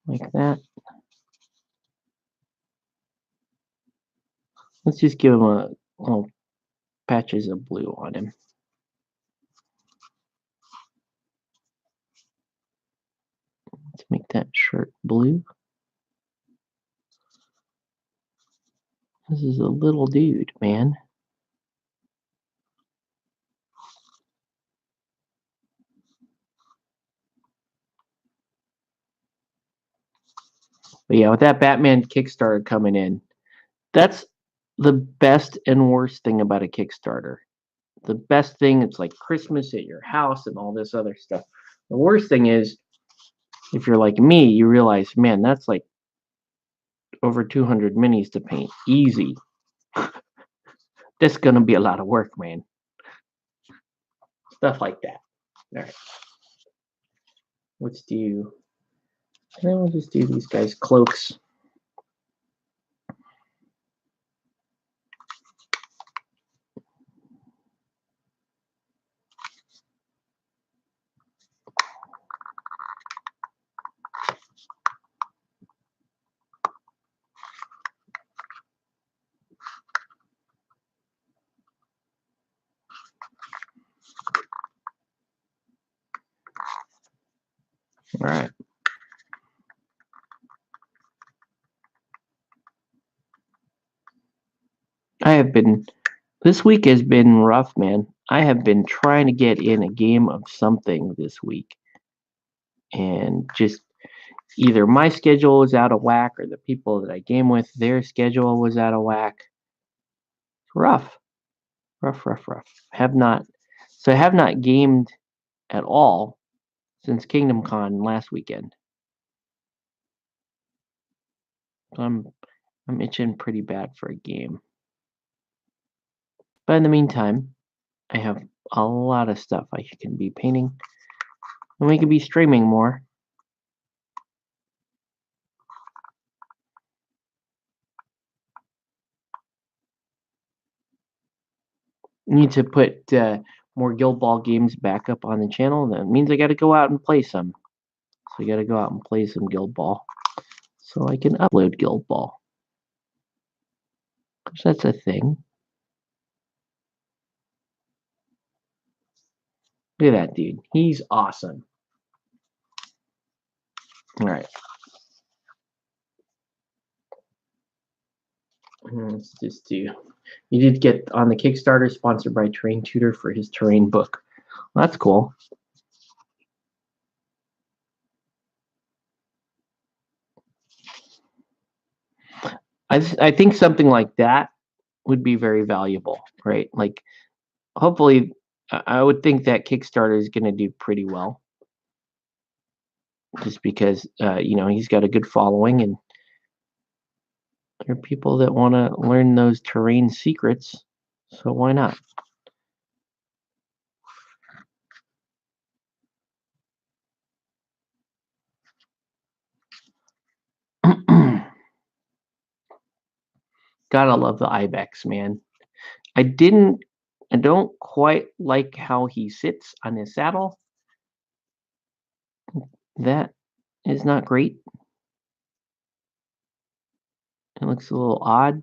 Like that. Let's just give him a little patches of blue on him. Let's make that shirt blue. This is a little dude, man. But yeah, with that Batman Kickstarter coming in, that's the best and worst thing about a Kickstarter. The best thing, it's like Christmas at your house and all this other stuff. The worst thing is, if you're like me, you realize, man, that's like over 200 minis to paint. Easy. That's going to be a lot of work, man. Stuff like that. All right. Let's do, and then we'll just do these guys' cloaks. All right. This week has been rough, man. I have been trying to get in a game of something this week. And just either my schedule was out of whack or the people that I game with, their schedule was out of whack. Rough. Rough. I have not gamed at all since Kingdom Con last weekend. I'm itching pretty bad for a game. But in the meantime, I have a lot of stuff I can be painting. And we can be streaming more. need to put more Guild Ball games back up on the channel. That means I got to go out and play some. So I got to go out and play some Guild Ball so I can upload Guild Ball. Because that's a thing. Look at that dude. He's awesome. All right. Let's just do. You did get on the Kickstarter sponsored by Terrain Tutor for his terrain book. Well, that's cool. I think something like that would be very valuable, right? Like, hopefully, I would think that Kickstarter is going to do pretty well, just because you know, he's got a good following, and there are people that want to learn those terrain secrets. So why not? Gotta love the ibex, man. I don't quite like how he sits on his saddle. That is not great. It looks a little odd.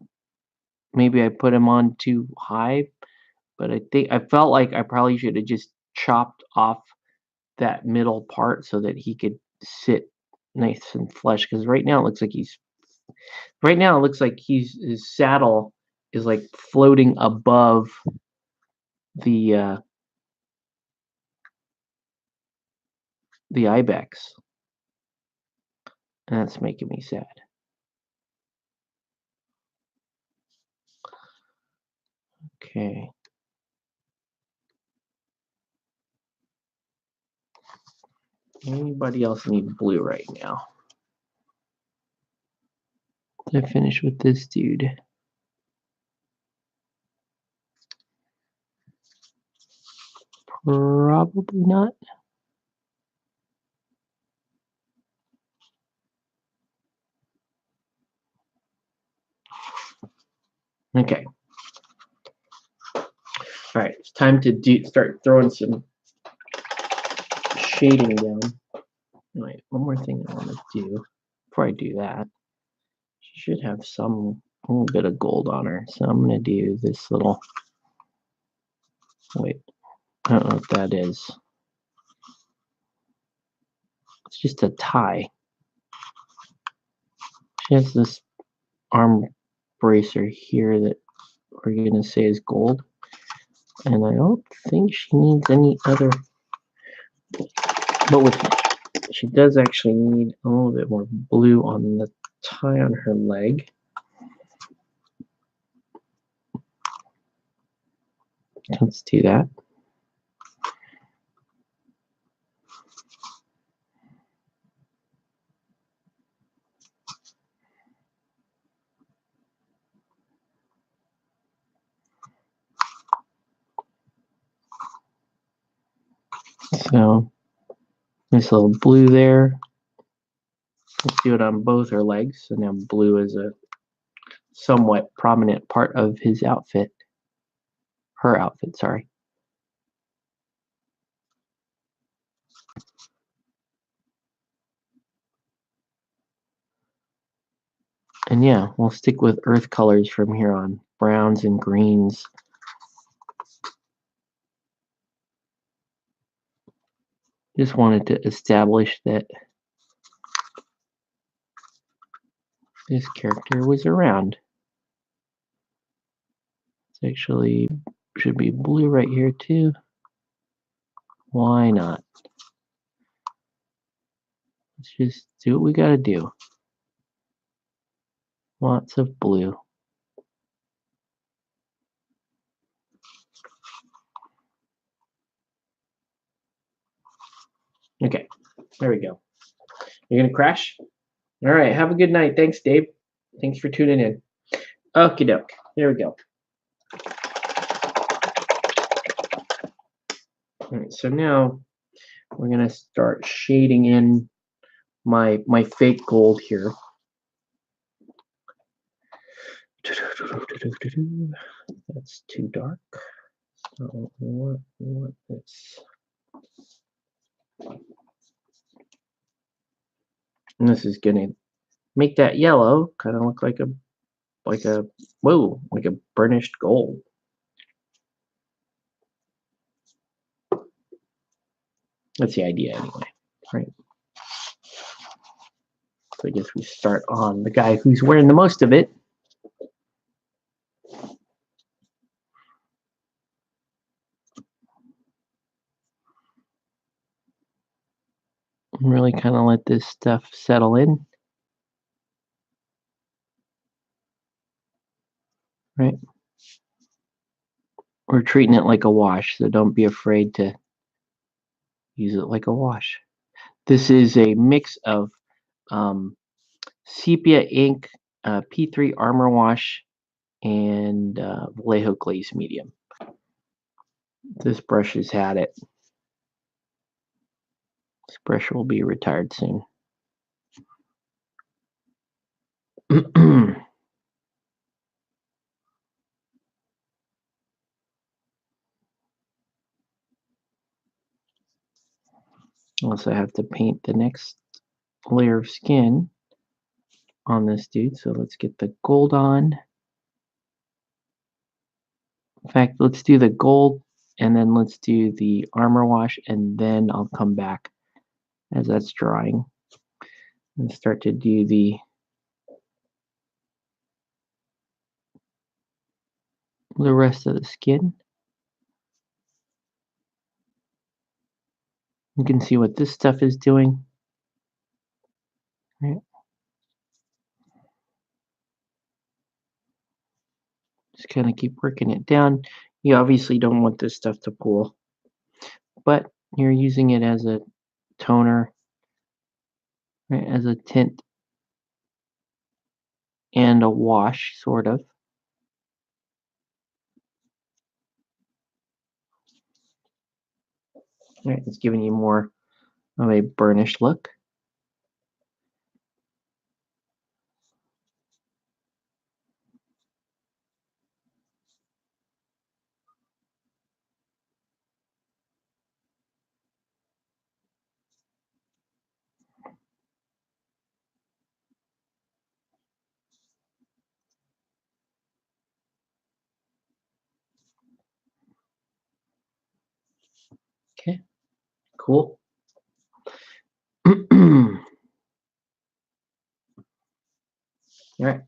Maybe I put him on too high, but I felt like I probably should have just chopped off that middle part so that he could sit nice and flush. Because right now it looks like his saddle is like floating above the ibex, and that's making me sad. Okay. Anybody else need blue right now? Did I finish with this dude? Probably not. Okay. All right, it's time to start throwing some shading down. Wait, one more thing I want to do before I do that. She should have a little bit of gold on her, so I'm gonna do this little. Wait, I don't know what that is. It's just a tie. She has this arm bracer here that we're gonna say is gold, and I don't think she needs any other. But she does actually need a little bit more blue on the tie on her leg. Let's do that. So, nice little blue there. Let's do it on both her legs. So now blue is a somewhat prominent part of his outfit. Her outfit, sorry. And yeah, we'll stick with earth colors from here on. Browns and greens. Just wanted to establish that this character was around. It's actually should be blue right here too. Why not? Let's just do what we gotta do. Lots of blue. Okay, there we go. You're gonna crash? All right, have a good night. Thanks, Dave. Thanks for tuning in. Okie doke. There we go. All right, so now we're gonna start shading in my fake gold here. That's too dark. So we want this. And this is gonna make that yellow kind of look like a whoa, like a burnished gold. That's the idea anyway, right? So I guess we start on the guy who's wearing the most of it. And really kind of let this stuff settle in. Right? We're treating it like a wash, so don't be afraid to use it like a wash. This is a mix of sepia ink, P3 armor wash, and Vallejo glaze medium. This brush has had it. This brush will be retired soon. Also have to paint the next layer of skin on this dude, so let's get the gold on. In fact, let's do the gold and then let's do the armor wash, and then I'll come back as that's drying and start to do the rest of the skin. You can see what this stuff is doing. Right. Just kind of keep working it down. You obviously don't want this stuff to pool, but you're using it as a toner, right, as a tint and a wash, sort of. Right, it's giving you more of a burnished look. Okay, cool. All right,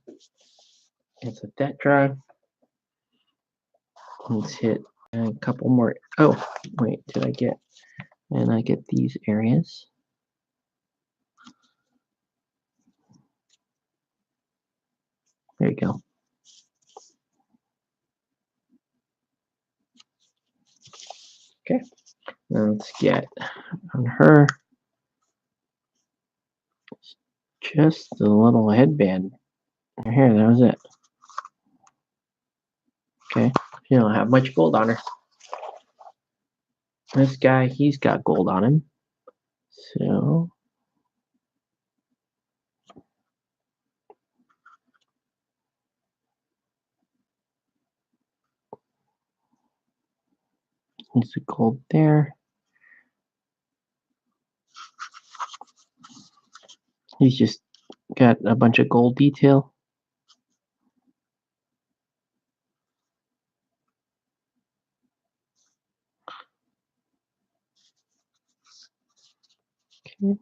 let's let that dry. Let's hit a couple more. Oh, wait, did I get? And I get these areas. There you go. Okay, now let's get on her just a little headband. Here, that was it. Okay, she don't have much gold on her. This guy, he's got gold on him. So there's the gold there. He's just got a bunch of gold detail. Okay.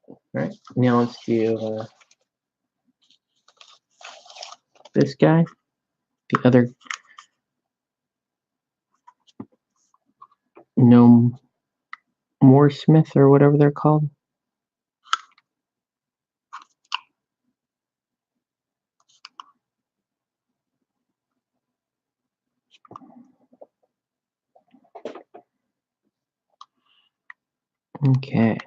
All right, now let's do this guy, the other gnome Mooresmith or whatever they're called. Okay.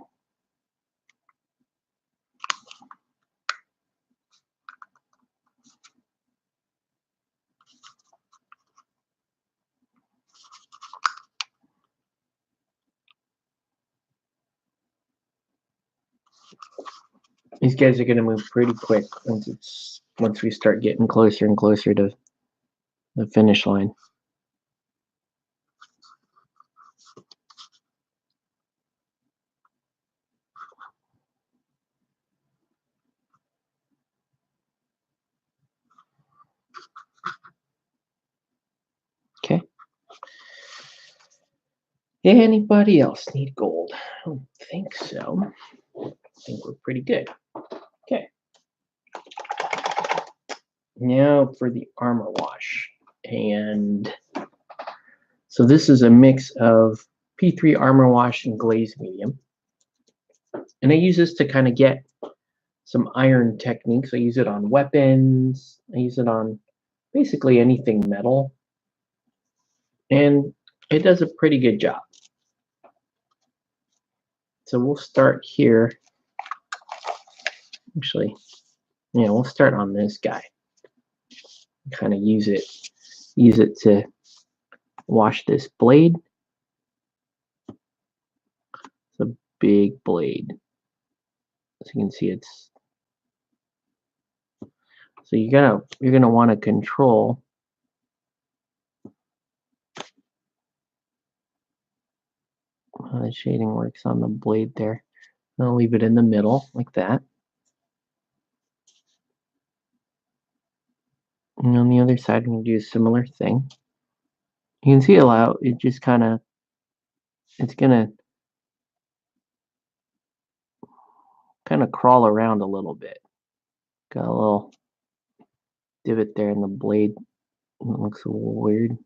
These guys are going to move pretty quick once we start getting closer and closer to the finish line. Okay. Anybody else need gold? I don't think so. I think we're pretty good. Okay. Now for the armor wash. And so this is a mix of P3 armor wash and glaze medium. And I use this to kind of get some iron techniques. I use it on weapons. I use it on basically anything metal. And it does a pretty good job. So we'll start here. Actually, yeah, we'll start on this guy. Kind of use it to wash this blade. It's a big blade. As you can see, it's so you're gonna want to control how the shading works on the blade there. I'll leave it in the middle like that. And on the other side, I'm going to do a similar thing. You can see how it just kind of, it's going to kind of crawl around a little bit. Got a little divot there in the blade. It looks a little weird.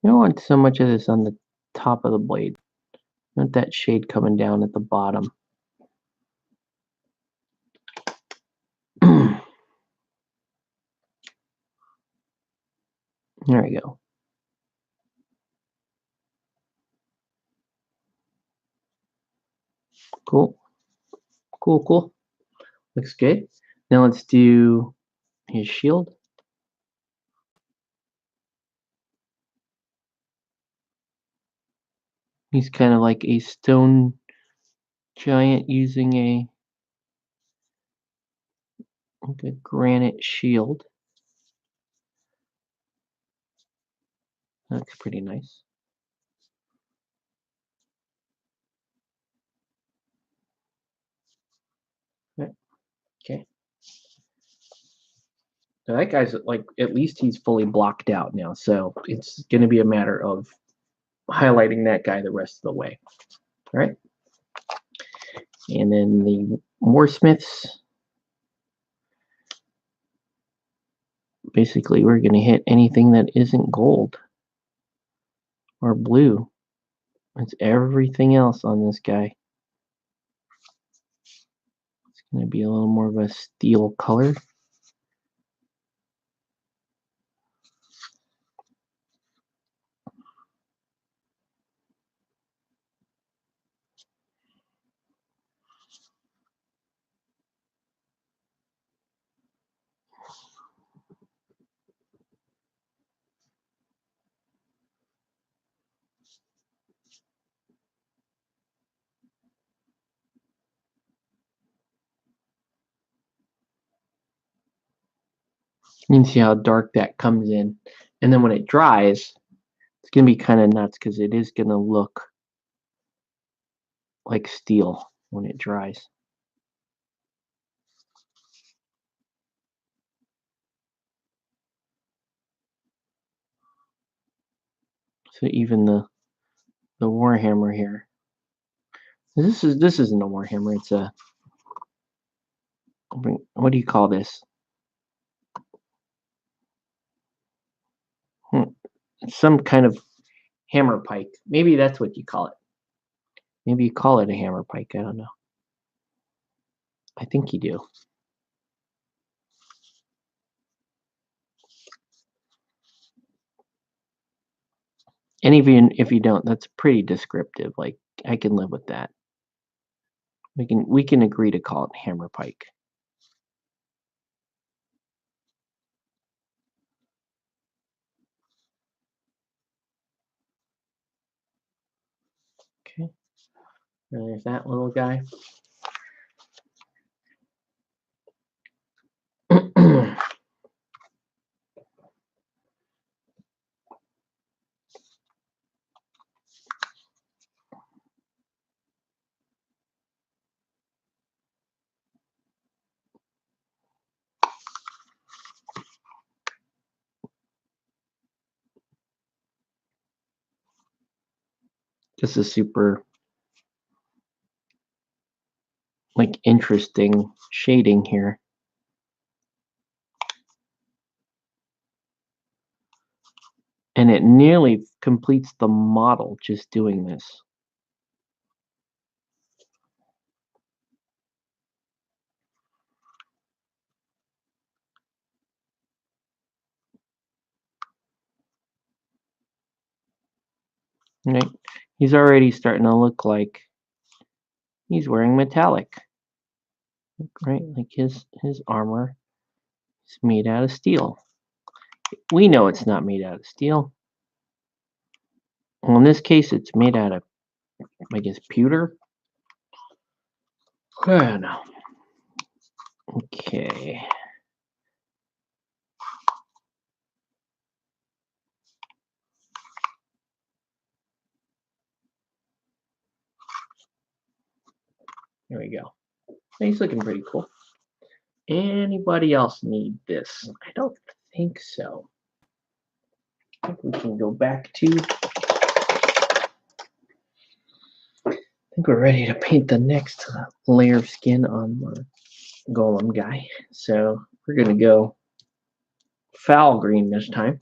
You don't want so much of this on the top of the blade. Not that shade coming down at the bottom. There we go. Cool. Cool. Looks good. Now let's do his shield. He's kind of like a stone giant using a granite shield. That's pretty nice. Okay. So that guy's like, at least he's fully blocked out now. So it's going to be a matter of highlighting that guy the rest of the way. All right. And then the warsmiths. Basically, we're going to hit anything that isn't gold or blue. It's everything else on this guy. It's going to be a little more of a steel color. You can see how dark that comes in. And then when it dries, it's going to be kind of nuts because it is going to look like steel when it dries. So even the warhammer here. This isn't a warhammer. It's a, what do you call this? Some kind of hammer pike. Maybe that's what you call it. Maybe you call it a hammer pike. I don't know. I think you do. And even if you don't, that's pretty descriptive. Like, I can live with that. We can agree to call it hammer pike. And there's that little guy. This is super like interesting shading here. And it nearly completes the model just doing this. Right? He's already starting to look like he's wearing metallic. Right? Like his armor is made out of steel. We know it's not made out of steel. Well, in this case, it's made out of, I guess, pewter. I don't know. Okay. There we go. He's looking pretty cool. Anybody else need this? I don't think so. I think we can go back to. I think we're ready to paint the next layer of skin on the golem guy. So we're going to go foul green this time.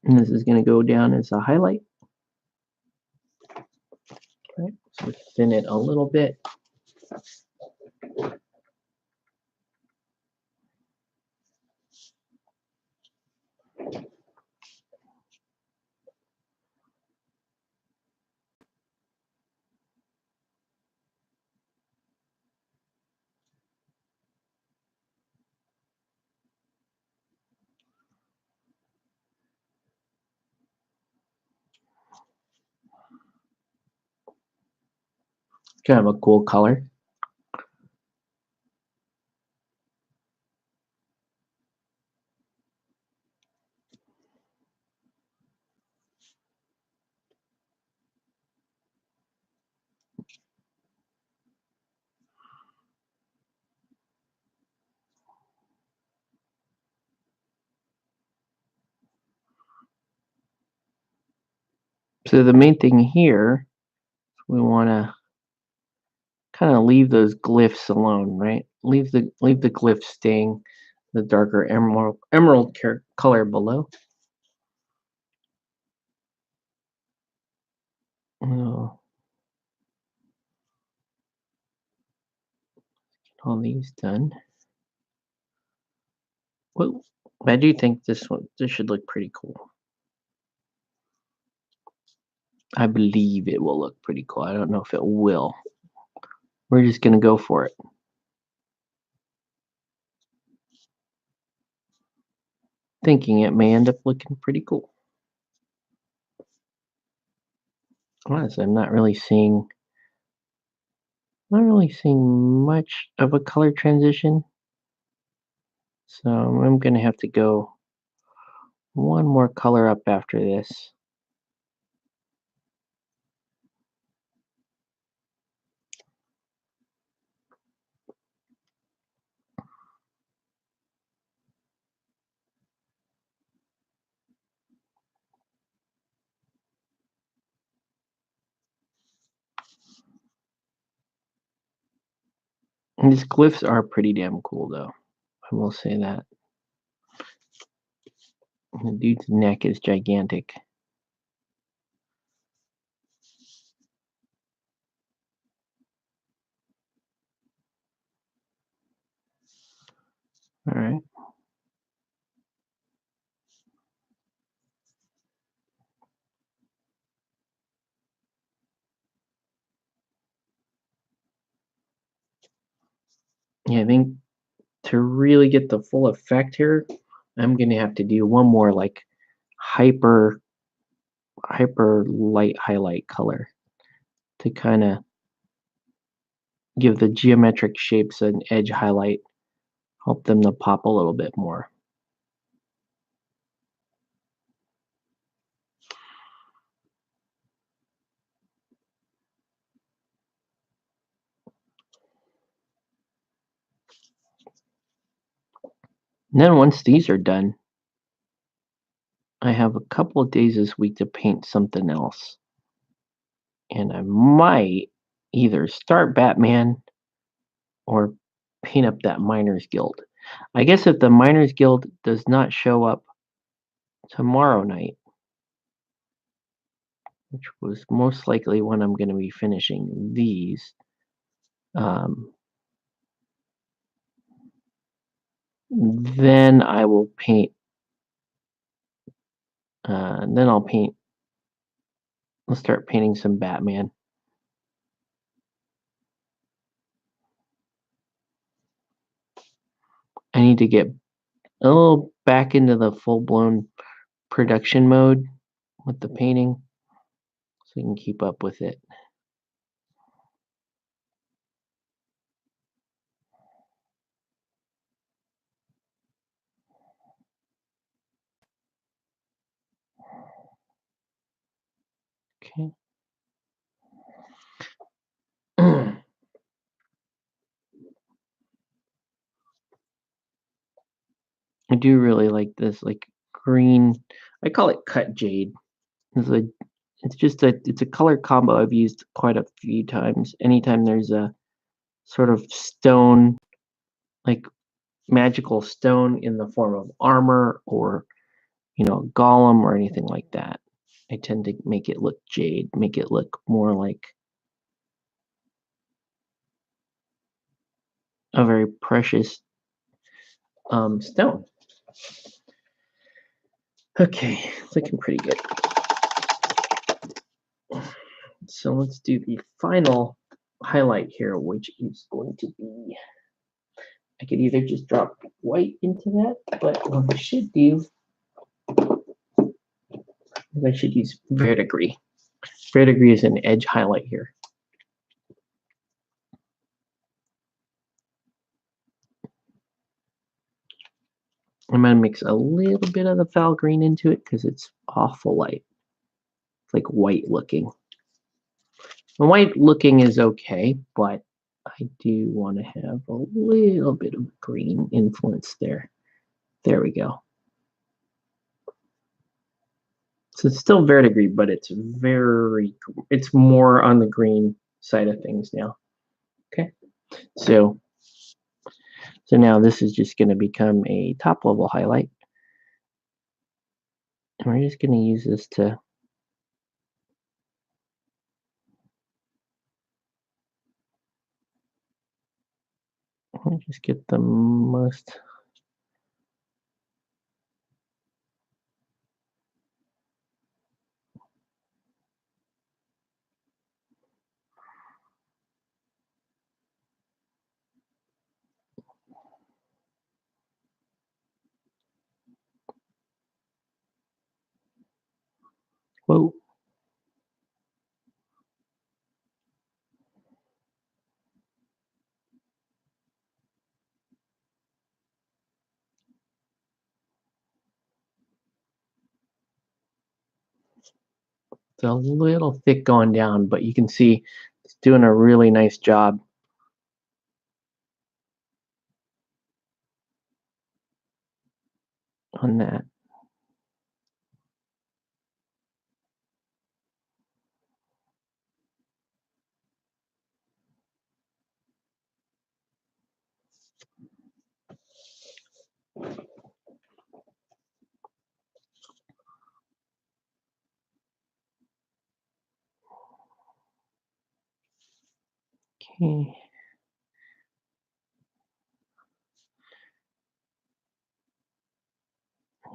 And this is going to go down as a highlight. Right, so thin it a little bit. Kind of a cool color. So the main thing here, we want to kind of leave those glyphs alone, right? Leave the glyphs staying the darker emerald color below. Oh, all these done. Well, I do think this should look pretty cool. I believe it will look pretty cool. I don't know if it will. We're just gonna go for it. Thinking it may end up looking pretty cool. Honestly, I'm not really seeing much of a color transition. So I'm gonna have to go one more color up after this. And these glyphs are pretty damn cool though. I will say that. The dude's neck is gigantic. Alright. Yeah, I think to really get the full effect here, I'm going to have to do one more like hyper light highlight color to kind of give the geometric shapes an edge highlight, help them to pop a little bit more. And then once these are done, I have a couple of days this week to paint something else. And I might either start Batman or paint up that Miners Guild. I guess if the Miners Guild does not show up tomorrow night, which was most likely when I'm going to be finishing these, then I will paint. Then I'll paint. I'll start painting some Batman. I need to get a little back into the full-blown production mode with the painting so I can keep up with it. Okay. I do really like this like green. I call it cut jade. It's a color combo I've used quite a few times. Anytime there's a sort of stone, like magical stone in the form of armor or golem or anything like that, I tend to make it look jade, make it look more like a very precious stone. Okay, it's looking pretty good. So let's do the final highlight here, which is going to be, I could either just drop white into that, but what I should do is I should use verdigris. Verdigris is an edge highlight here. I'm going to mix a little bit of the foul green into it because it's awful light. It's like white looking. The white looking is okay, but I do want to have a little bit of green influence there. There we go. So it's still verdigris, but it's more on the green side of things now. Okay, so now this is just going to become a top level highlight. And we're just going to use this to just get the most. Whoa. It's a little thick going down, but you can see it's doing a really nice job. On that. Okay.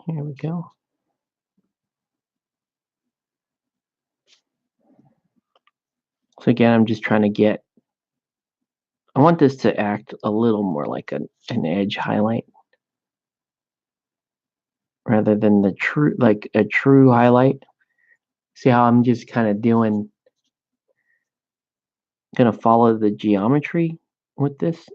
Here we go. So again, I'm just trying to get I want this to act a little more like an edge highlight rather than the true, like a true highlight. See how I'm just kind of gonna follow the geometry with this.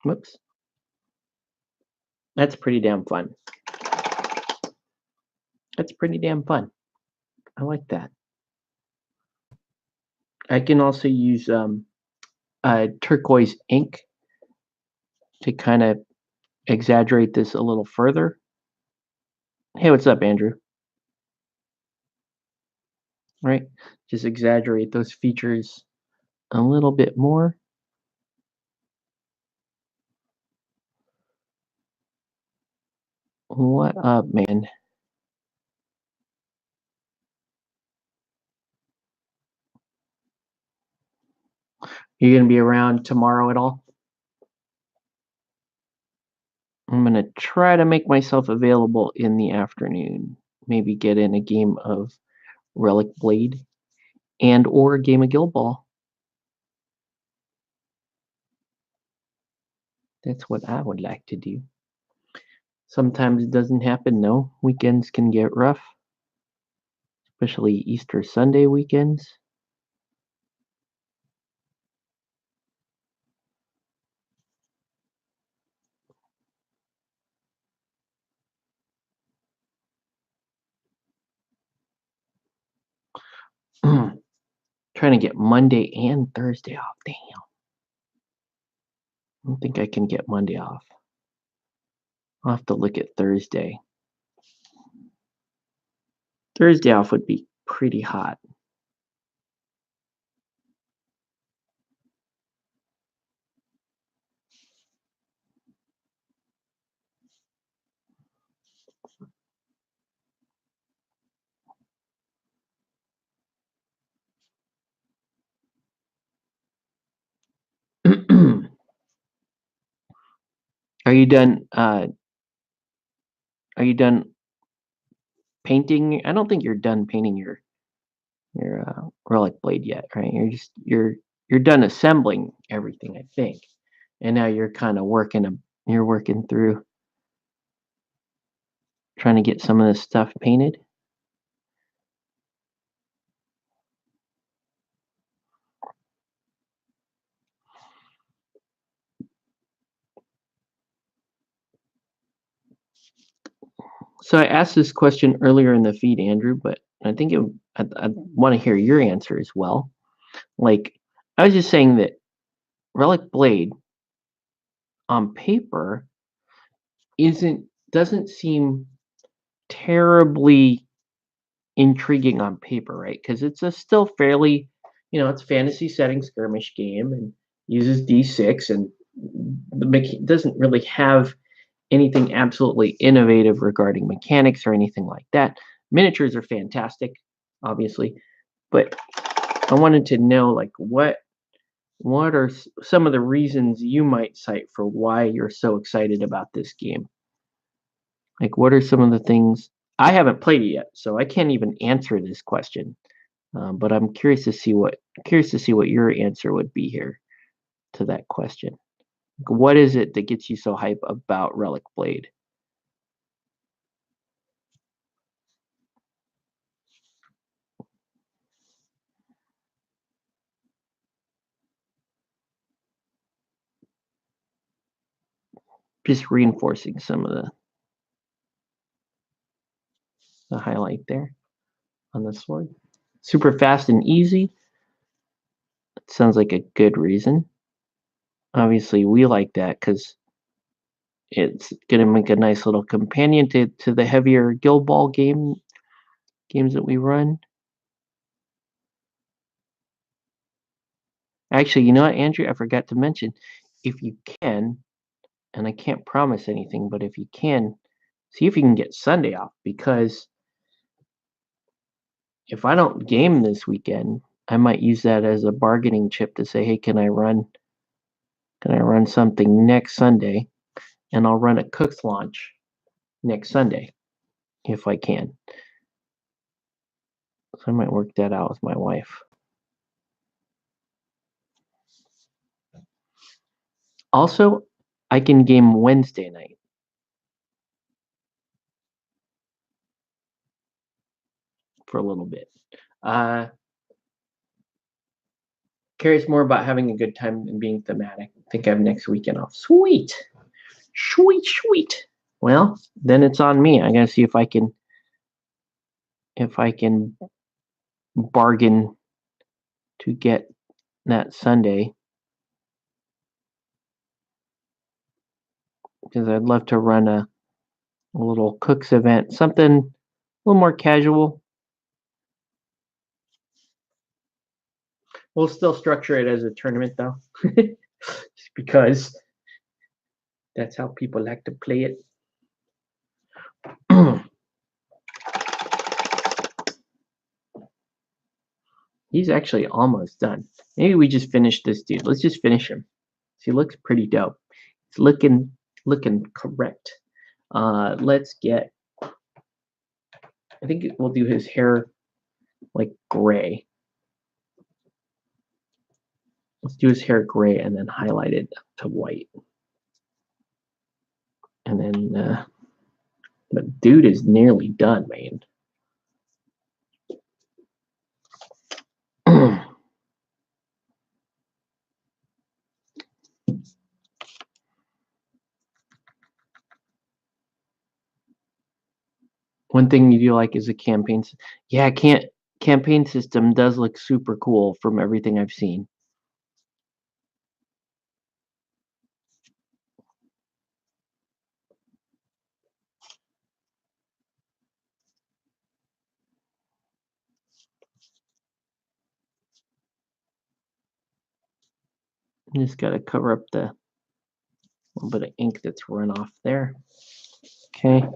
Whoops. That's pretty damn fun. That's pretty damn fun. I like that. I can also use turquoise ink to kind of exaggerate this a little further. Hey, what's up, Andrew? Right? Just exaggerate those features a little bit more. What up, man? You gonna be around tomorrow at all? I'm gonna try to make myself available in the afternoon. Maybe get in a game of Relic Blade and or a game of Guild Ball. That's what I would like to do. Sometimes it doesn't happen though. Weekends can get rough, especially Easter Sunday weekends. Trying to get Monday and Thursday off. Damn. I don't think I can get Monday off. I'll have to look at Thursday. Thursday off would be pretty hot. Are you done? Are you done painting? I don't think you're done painting your relic blade yet, right? You're done assembling everything, I think, and now you're kind of you're working through trying to get some of this stuff painted. So I asked this question earlier in the feed, Andrew, but I think I want to hear your answer as well. Like, I was just saying that Relic Blade on paper doesn't seem terribly intriguing on paper, right? Because it's a still fairly, it's fantasy setting skirmish game and uses D6 and doesn't really have anything absolutely innovative regarding mechanics or anything like that. Miniatures are fantastic, obviously, but I wanted to know like what are some of the reasons you might cite for why you're so excited about this game? Like, what are some of the things I haven't played it yet, so I can't even answer this question. But I'm curious to see what your answer would be here to that question. What is it that gets you so hype about Relic Blade? Just reinforcing some of the highlight there on the sword. Super fast and easy. That sounds like a good reason. Obviously, we like that because it's gonna make a nice little companion to the heavier Guild Ball games that we run. Actually, you know what, Andrew? I forgot to mention, if you can, and I can't promise anything, but if you can, see if you can get Sunday off, because if I don't game this weekend, I might use that as a bargaining chip to say, hey, can I run something next Sunday? And I'll run a Cook's launch next Sunday if I can. So I might work that out with my wife. Also, I can game Wednesday night. For a little bit. Cares more about having a good time and being thematic. I think I have next weekend off. Sweet. Sweet, sweet. Well, then it's on me. I gotta see if I can bargain to get that Sunday. Because I'd love to run a little Cooks event, something a little more casual. We'll still structure it as a tournament though. Just because that's how people like to play it. He's actually almost done. Maybe we just finish this dude. Let's just finish him. He looks pretty dope. It's looking correct. Let's get. I think we'll do his hair like gray. Let's do his hair gray and then highlight it to white. And then the dude is nearly done, man. One thing you do like is the campaign. Yeah, campaign system does look super cool from everything I've seen. Just got to cover up the little bit of ink that's run off there. Okay.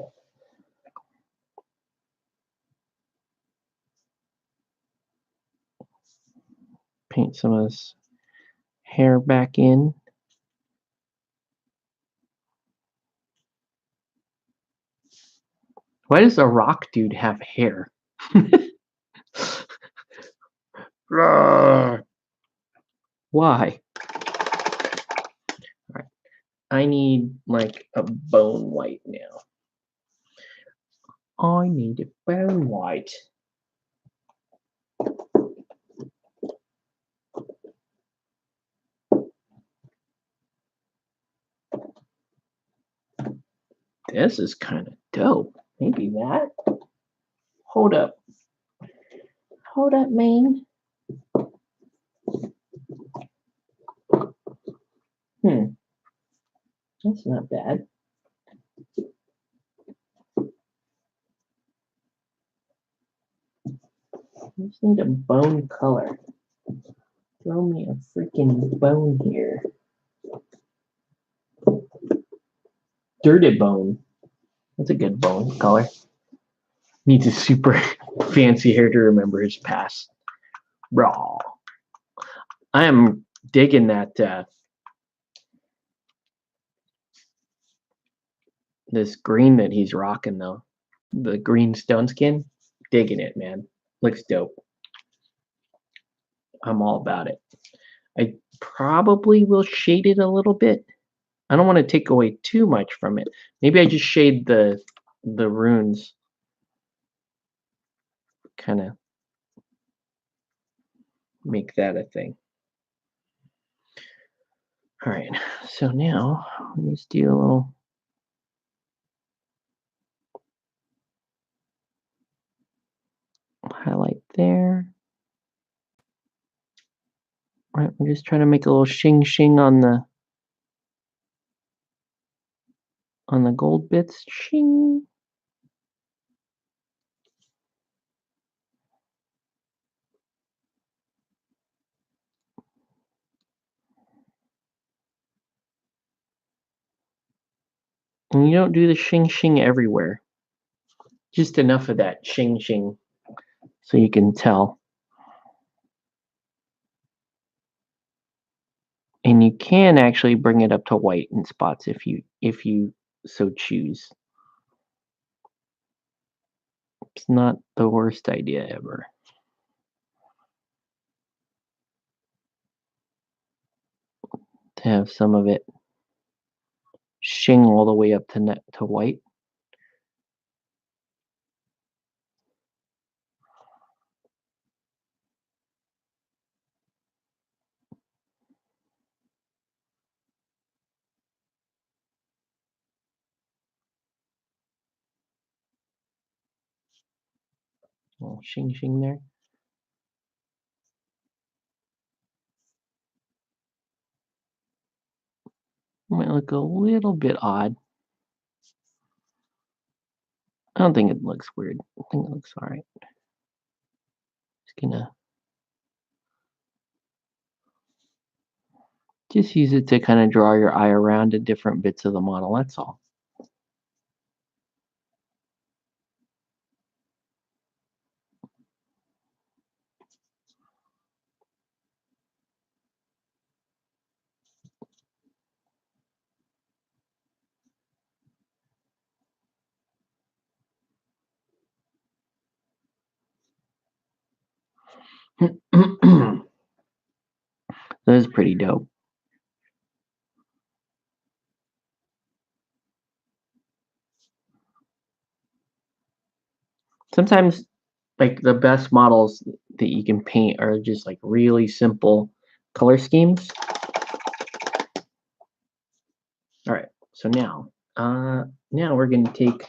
Paint some of this hair back in. Why does a rock dude have hair? Why? All right. I need like a bone white now. I need a bone white. This is kind of dope. Maybe that. Hold up. Hold up, man. That's not bad. I just need a bone color. Throw me a freaking bone here. Dirty bone. That's a good bone color. Needs a super fancy hair to remember his past. Raw. I am digging that this green that he's rocking though. The green stone skin. Digging it, man. Looks dope. I'm all about it. I probably will shade it a little bit. I don't want to take away too much from it. Maybe I just shade the runes. Kind of make that a thing. All right, so now let's do a little highlight there. All right, we're just trying to make a little shing on the on the gold bits. Shing. And you don't do the shing shing everywhere. Just enough of that shing shing so you can tell. And you can actually bring it up to white in spots if you so choose. It's not the worst idea ever. To have some of it shing all the way up to white. A little shing shing there. Might look a little bit odd. I don't think it looks weird. I think it looks alright. Just gonna just use it to kind of draw your eye around to different bits of the model, that's all. That is pretty dope. Sometimes like the best models that you can paint are just like really simple color schemes. All right, so now we're gonna take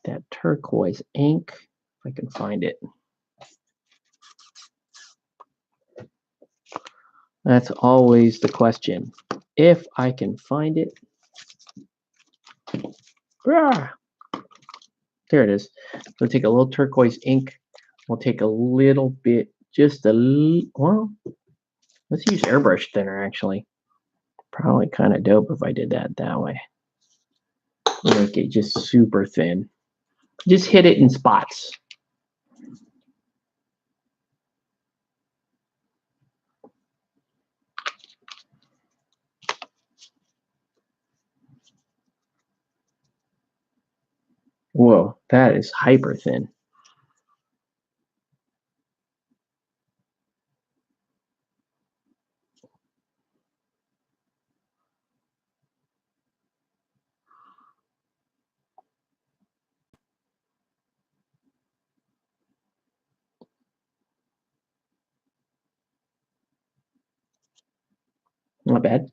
that turquoise ink, if I can find it. That's always the question. If I can find it. Ah, there it is. We'll take a little turquoise ink. We'll take a little bit, well, let's use airbrush thinner actually. Probably kind of dope if I did that way. Make it just super thin. Just hit it in spots. Whoa, that is hyper thin. Not bad.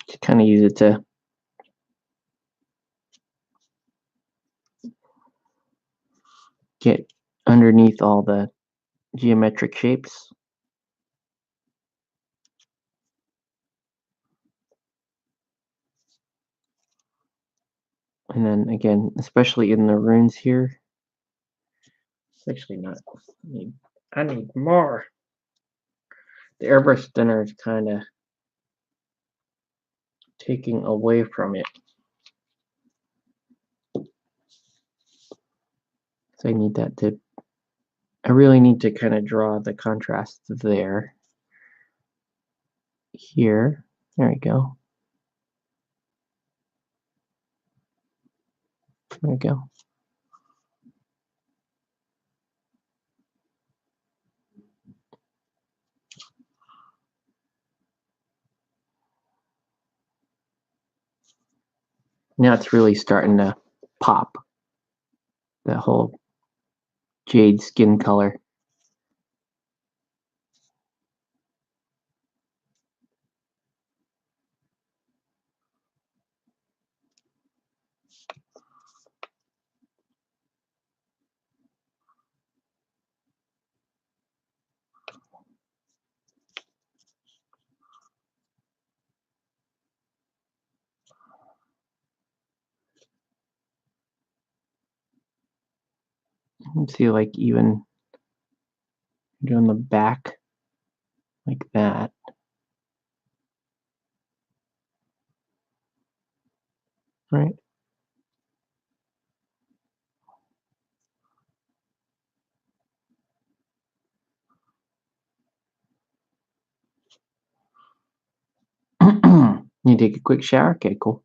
Just kind of use it to get underneath all the geometric shapes. And then again, especially in the runes here. It's actually not. I need more. The airbrush thinner is kind of taking away from it. So I really need to kind of draw the contrast there. Here. There we go. There we go. Now it's really starting to pop. That whole jade skin color. Let's see, like even doing the back like that. Right? You take a quick shower? Okay, cool.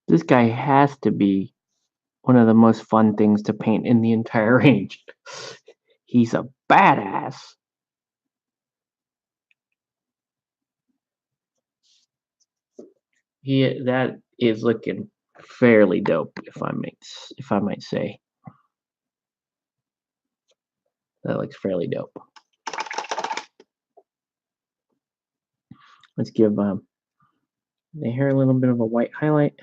This guy has to be one of the most fun things to paint in the entire range. He's a badass. That is looking fairly dope, if I might say. That looks fairly dope. Let's give the hair a little bit of a white highlight.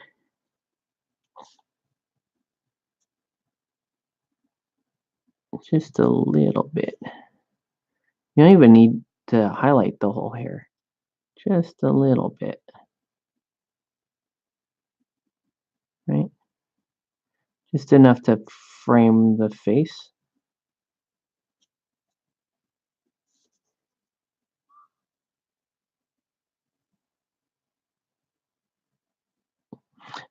Just a little bit. You don't even need to highlight the whole hair. Just a little bit. Right? Just enough to frame the face.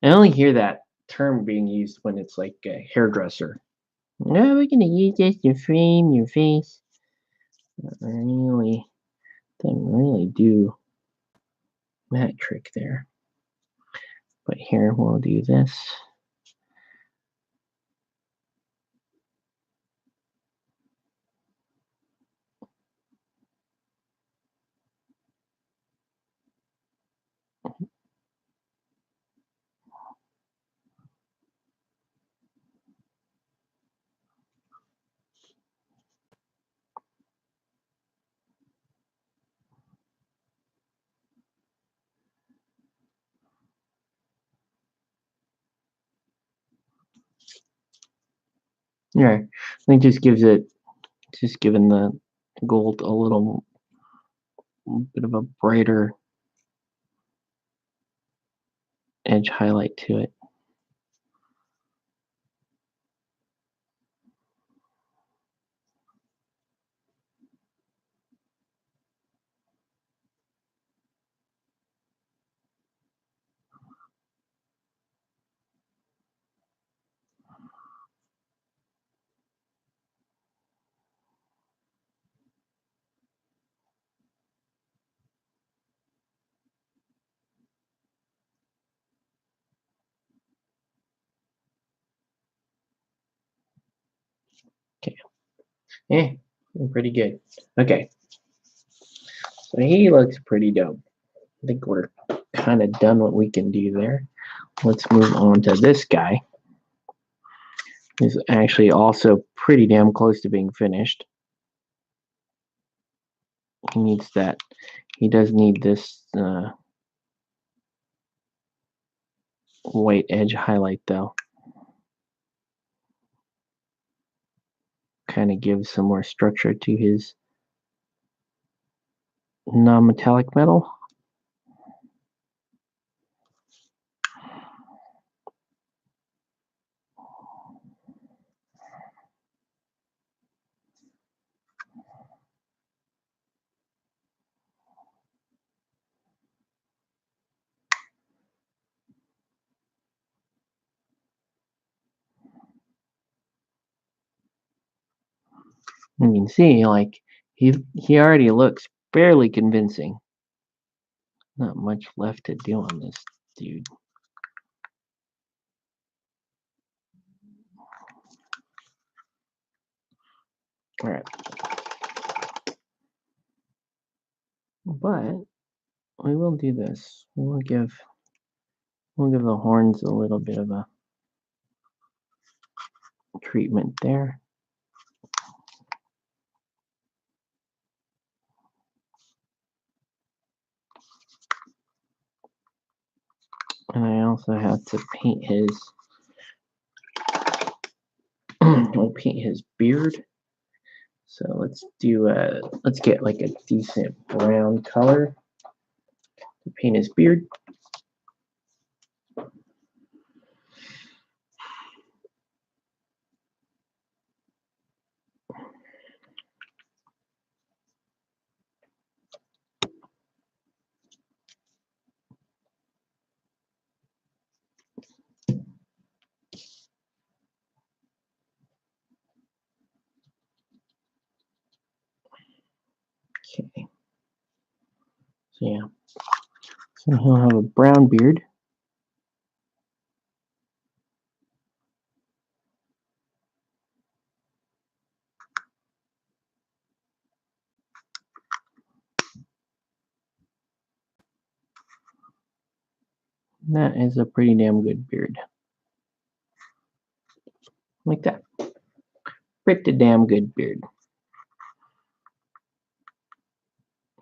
I only hear that term being used when it's like a hairdresser. No, we're gonna use this to frame your face. Really, doesn't really do that trick there. But here we'll do this. Yeah, I think just giving the gold a little bit of a brighter edge highlight to it. Okay. Yeah, pretty good. Okay. So he looks pretty dope. I think we're kind of done what we can do there. Let's move on to this guy. He's actually also pretty damn close to being finished. He needs that. He does need this white edge highlight though. Kind of gives some more structure to his non-metallic metal. You can see, like, he already looks fairly convincing. Not much left to do on this dude. All right. But we will do this. We'll give the horns a little bit of a treatment there. And I also have to paint his I'll paint his beard. So let's get like a decent brown color to paint his beard. Okay. So yeah. So he'll have a brown beard. That is a pretty damn good beard. Like that. Pretty damn good beard.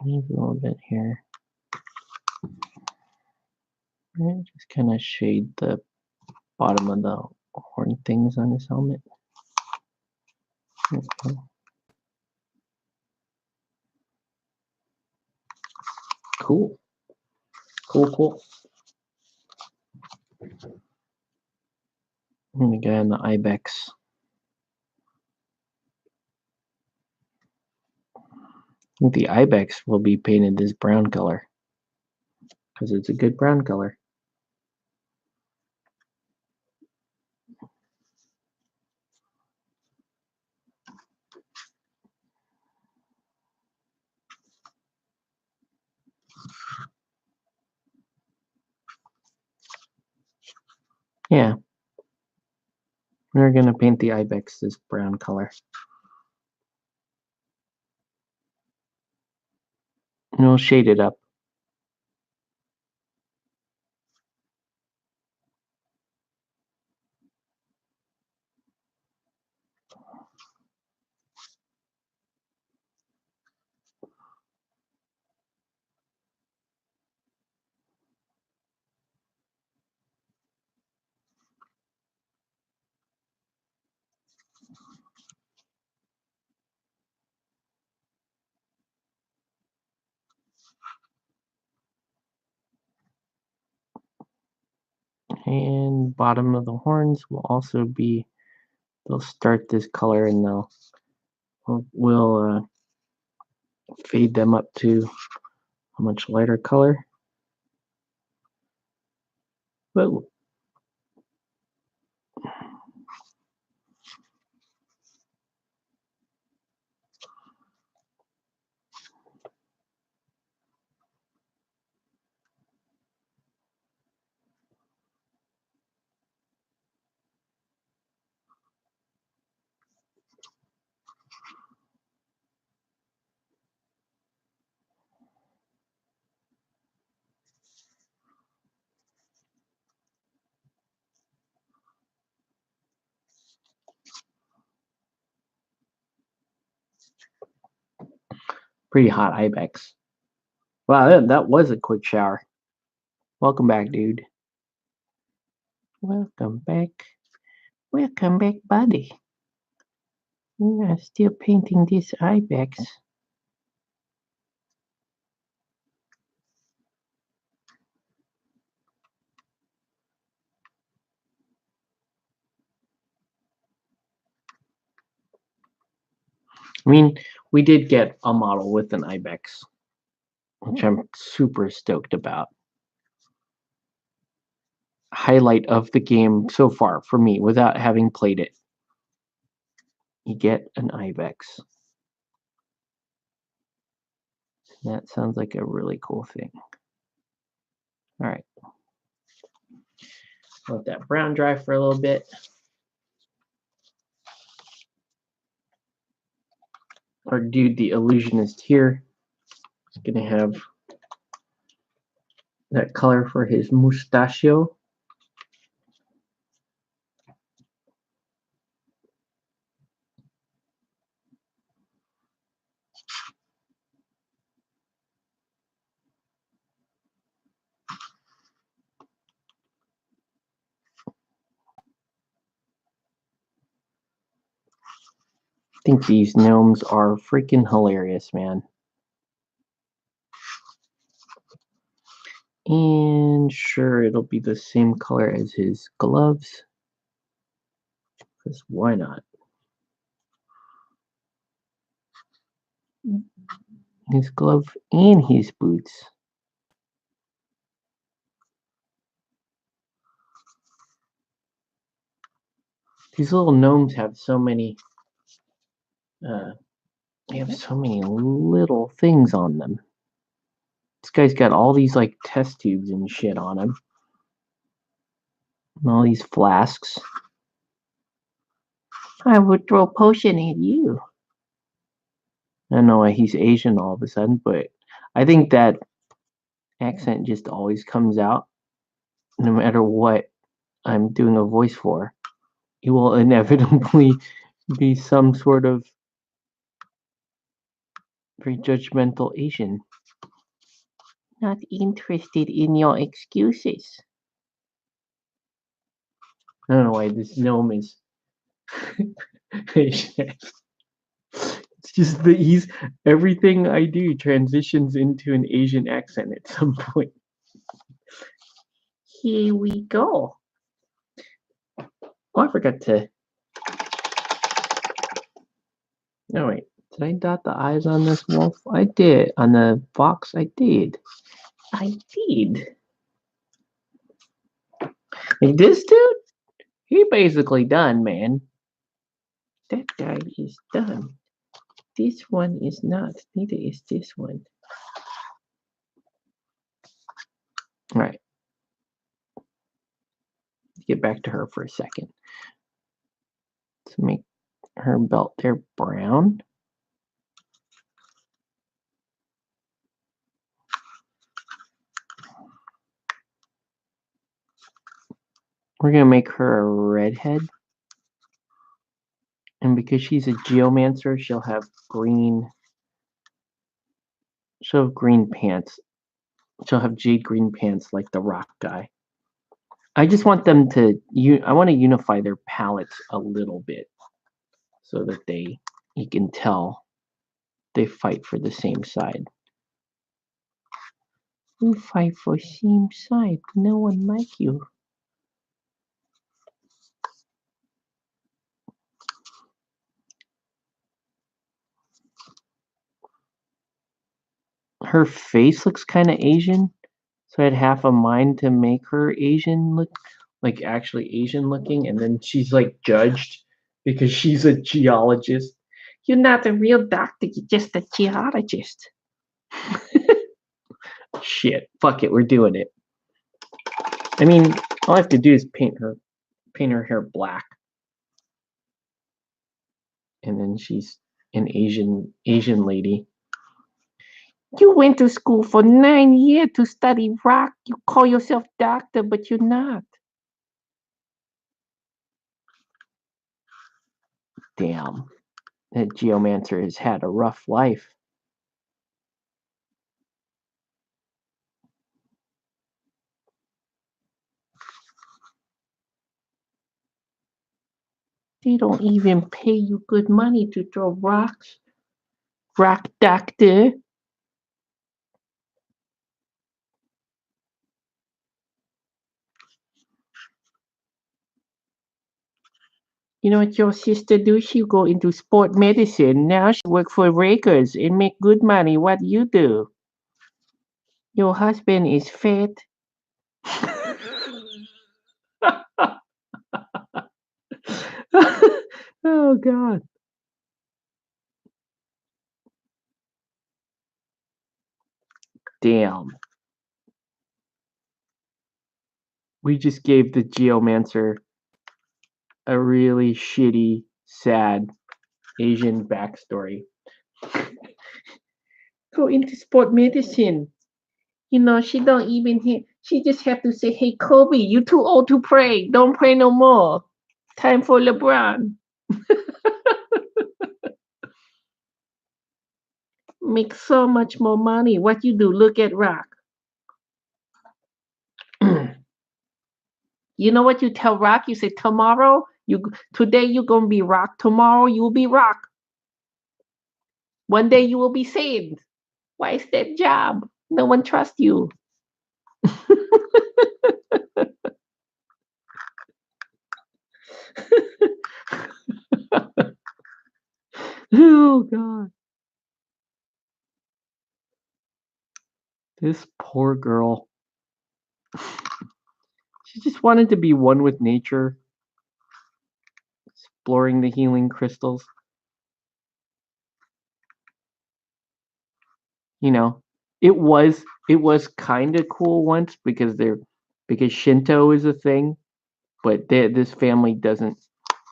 Maybe a little bit here. And just kind of shade the bottom of the horn things on his helmet. Okay. Cool. Cool. And the guy on the ibex. I think the ibex will be painted this brown color because it's a good brown color. Yeah. We're going to paint the ibex this brown color. And we'll shade it up. And bottom of the horns will also be, they'll start this color and we'll fade them up to a much lighter color. But pretty hot ibex. Wow, that was a quick shower. Welcome back, dude. Welcome back. Welcome back, buddy. We are still painting this ibex. I mean, we did get a model with an ibex, which I'm super stoked about. Highlight of the game so far for me without having played it. You get an ibex. That sounds like a really cool thing. All right. Let that brown dry for a little bit. Our dude, the illusionist here, is going to have that color for his mustachio. think these gnomes are freaking hilarious, man. And sure, it'll be the same color as his gloves. Because why not? His glove and his boots. These little gnomes have so many. They have so many little things on them. This guy's got all these like test tubes and shit on him. And all these flasks. I would throw a potion at you. I don't know why he's Asian all of a sudden, but I think that accent just always comes out no matter what I'm doing a voice for. It will inevitably be some sort of very judgmental Asian. Not interested in your excuses. I don't know why this gnome is Asian. It's just that he's everything I do transitions into an Asian accent at some point. Here we go. Oh, I forgot to. No, wait. Did I dot the I's on this wolf? I did. On the fox, I did. I did. Like this dude, he basically done, man. That guy is done. This one is not. Neither is this one. All right. Let's get back to her for a second. Let's make her belt there brown. We're going to make her a redhead. And because she's a geomancer, she'll have green. She'll have green pants. She'll have jade green pants like the rock guy. I just want them to. I want to unify their palettes a little bit, so that you can tell they fight for the same side. You fight for same side. No one like you. Her face looks kind of Asian, so I had half a mind to make her Asian look, like actually Asian looking, and then she's like judged because she's a geologist. You're not a real doctor, you're just a geologist. Shit, fuck it, we're doing it. I mean, all I have to do is paint her hair black. And then she's an Asian lady. You went to school for 9 years to study rock. You call yourself doctor, but you're not. Damn. That geomancer has had a rough life. They don't even pay you good money to throw rocks. Rock doctor. You know what your sister do? She go into sport medicine. Now she work for Rakers and make good money. What you do? Your husband is fat. Oh God. Damn. We just gave the geomancer a really shitty, sad Asian backstory. Go into sport medicine. You know, she don't even hit. She just have to say, "Hey, Kobe, you too old to pray. Don't pray no more. Time for LeBron." Make so much more money. What you do? Look at Rock. You know what you tell Rock? You say tomorrow. Today you're gonna be Rock. Tomorrow you'll be Rock. One day you will be saved. Why is that job? No one trusts you. Oh God. This poor girl. She just wanted to be one with nature, exploring the healing crystals. You know, it was kind of cool once because Shinto is a thing, but this family doesn't.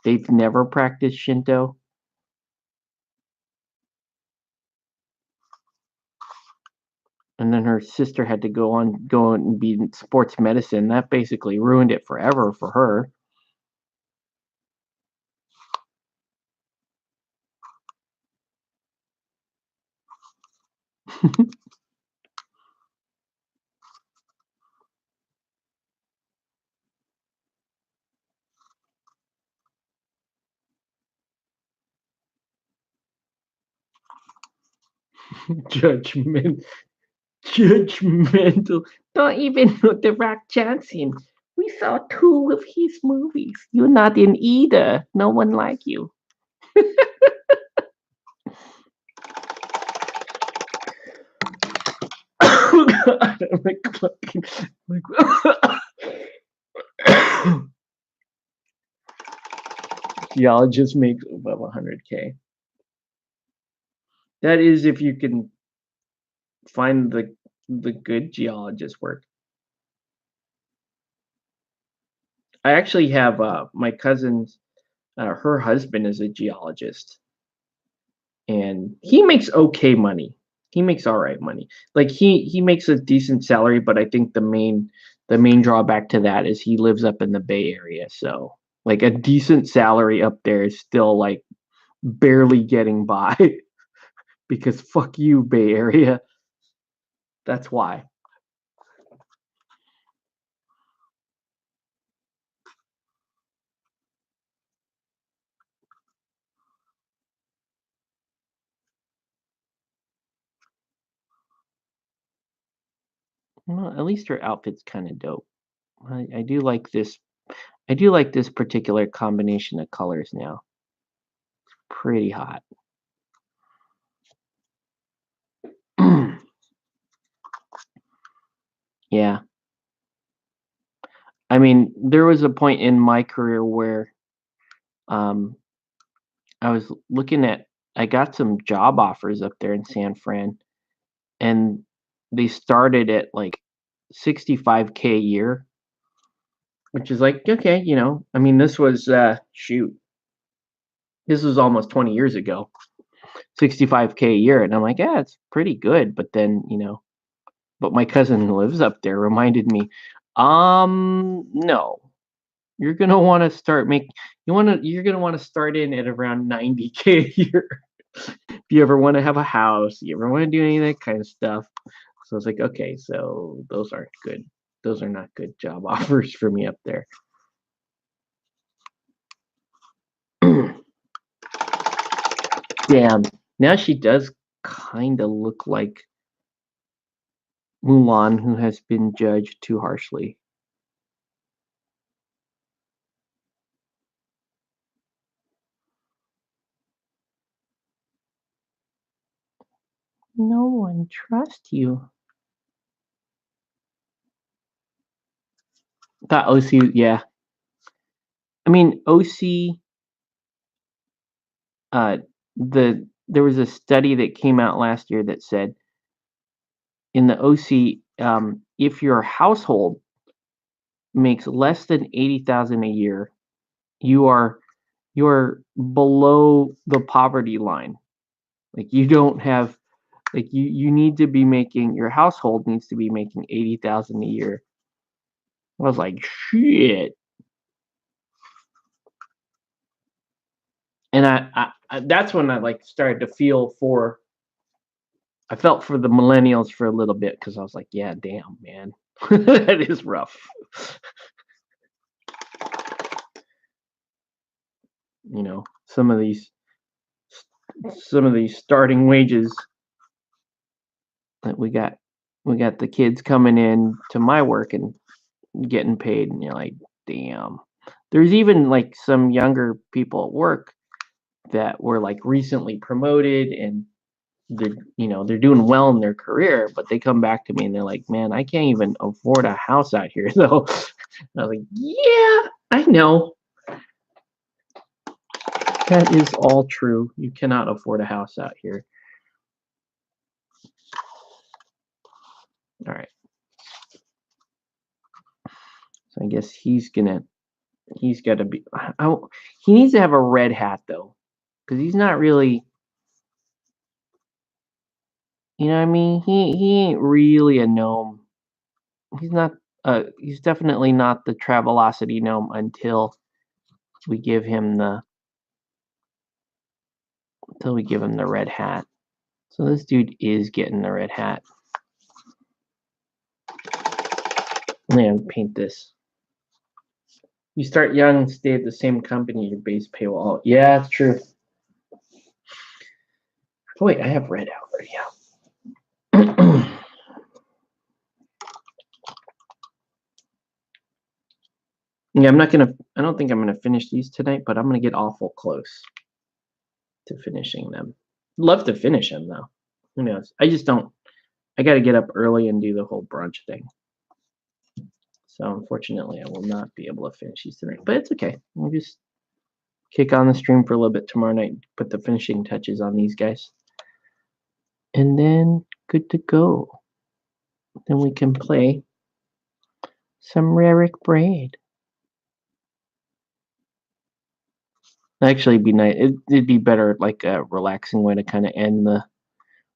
They've never practiced Shinto. And then her sister had to go on and be in sports medicine. That basically ruined it forever for her. Judgment, judgmental. Don't even know the Rock Johnson. We saw two of his movies. You're not in either. No one like you. Oh God, I'm like fucking like. Geologist makes above 100K. That is if you can find the good geologist work. I actually have my cousin's her husband is a geologist, and he makes okay money. He makes all right money. Like he makes a decent salary, but I think the main drawback to that is he lives up in the Bay Area, so like a decent salary up there is still like barely getting by because fuck you, Bay Area. That's why. Well, at least her outfit's kind of dope. I do like this. I do like this particular combination of colors now. Pretty hot. Yeah. I mean, there was a point in my career where um, I was looking at, I got some job offers up there in San Fran, and they started at like 65K a year, which is like, okay, I mean, this was, shoot, this was almost 20 years ago, 65K a year. And I'm like, yeah, it's pretty good. But then, but my cousin who lives up there reminded me, no, you're gonna want to you're gonna want to start in at around 90K a year if you ever want to have a house, you ever want to do any of that kind of stuff. So I was like, okay, so those aren't good. Those are not good job offers for me up there. Damn. Now she does kind of look like Mulan, who has been judged too harshly. No one trusts you. That OC, yeah. I mean, OC. There was a study that came out last year that said in the OC, if your household makes less than 80,000 a year, you are below the poverty line. Like you don't have like you need to be making your household needs to be making 80,000 a year. I was like, shit. And I that's when I like started to feel for I felt for the millennials for a little bit because I was like, yeah, damn, man. That is rough. Some of these some of these starting wages that we got the kids coming in to my work and getting paid, and you're like, damn. There's even like some younger people at work that were like recently promoted, and they're doing well in their career, but they come back to me and they're like, man, I can't even afford a house out here. So I was like, yeah, I know. That is all true. You cannot afford a house out here. All right. So I guess he's got to be, he needs to have a red hat though, because he's not really, you know what I mean? He ain't really a gnome. He's not, he's definitely not the Travelocity gnome until we give him the red hat. So this dude is getting the red hat. Man, paint this. You start young and stay at the same company, your base pay will all. Yeah, it's true. Oh, wait, I have red out already. Yeah. Yeah, I don't think I'm gonna finish these tonight, but I'm gonna get awful close to finishing them. Love to finish them though. Who knows? I just don't. I got to get up early and do the whole brunch thing. So unfortunately, I will not be able to finish these tonight. But it's okay. We'll just kick on the stream for a little bit tomorrow night. Put the finishing touches on these guys, and then good to go. Then we can play some Relic Braid. Actually, it'd be nice. It'd be better, like a relaxing way to kind of end the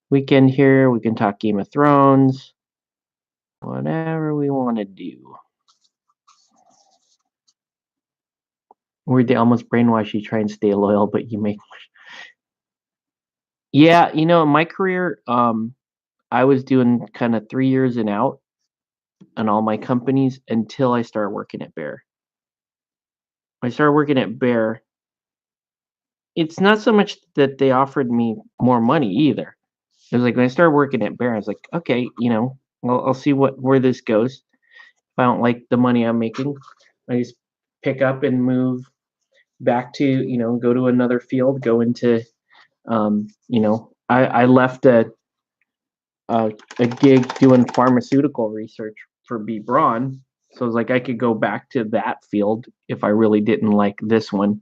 weekend here. We can talk Game of Thrones, whatever we want to do. Where they almost brainwash you, try and stay loyal, but you make. Yeah, in my career, I was doing kind of 3 years and out on all my companies until I started working at Bear. I started working at Bear. It's not so much that they offered me more money either. It was like when I started working at Bear, I was like, okay, I'll see where this goes. If I don't like the money I'm making, I just pick up and move back to, go to another field, go into, I left a gig doing pharmaceutical research for B. Braun. So it was like I could go back to that field if I really didn't like this one.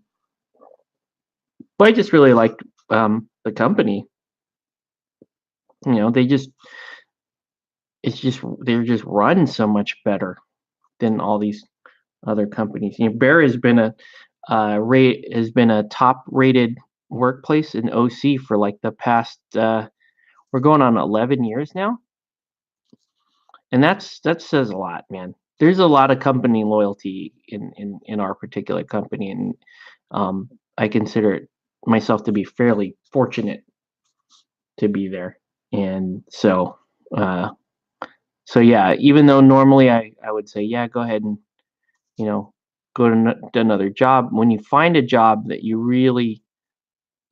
But I just really liked the company. They're just run so much better than all these other companies. Bear has been a top rated workplace in OC for like the past we're going on 11 years now. And that says a lot, man. There's a lot of company loyalty in our particular company, and I consider myself to be fairly fortunate to be there. And so yeah, even though normally I would say, yeah, go ahead and go to another job. When you find a job that you really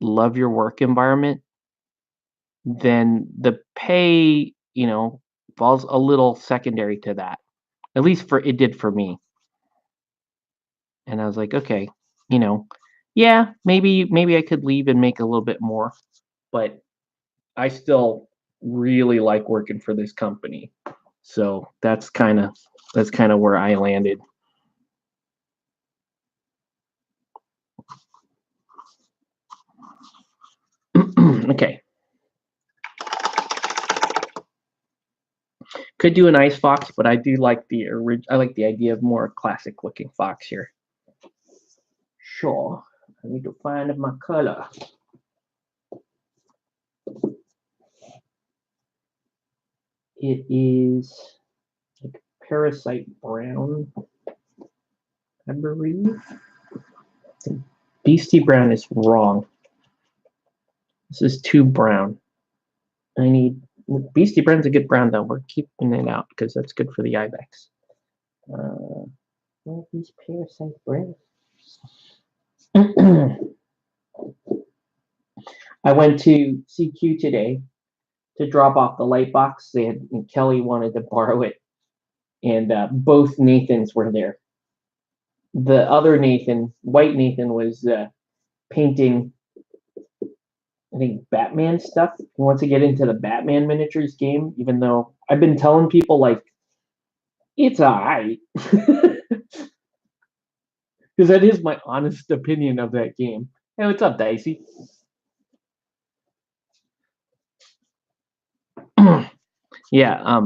love your work environment, then the pay falls a little secondary to that. At least it did for me. And I was like, okay, yeah, maybe I could leave and make a little bit more, but I still really like working for this company. So that's kind of where I landed. Okay. Could do an ice fox, but I do like I like the idea of more classic looking fox here. Sure. I need to find my color. It is like parasite brown, I believe. Beastie brown is wrong. This is too brown. I need Beastie brown's a good brown though. We're keeping it out because that's good for the ibex. What is parasite brown? I went to CQ today to drop off the light box. Kelly wanted to borrow it, and both Nathans were there. The other Nathan, White Nathan, was painting, I think, Batman stuff. He wants to get into the Batman miniatures game, even though I've been telling people, like, it's alright. Because that is my honest opinion of that game. Hey, what's up, Dicey? Yeah,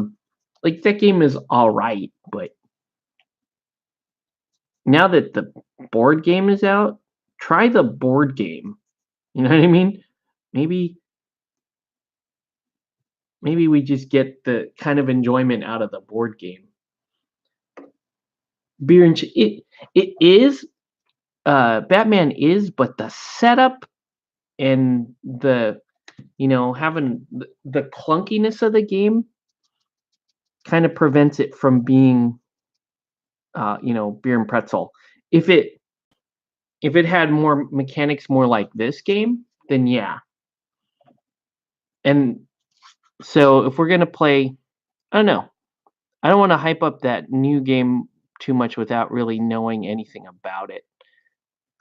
like, that game is alright, but now that the board game is out, try the board game. You know what I mean? Maybe we just get the kind of enjoyment out of the board game. Beer and it is Batman is, but the setup and the having the clunkiness of the game kind of prevents it from being beer and pretzel. If it had more mechanics more like this game, then yeah. And so if we're gonna play, I don't know. I don't want to hype up that new game too much without really knowing anything about it.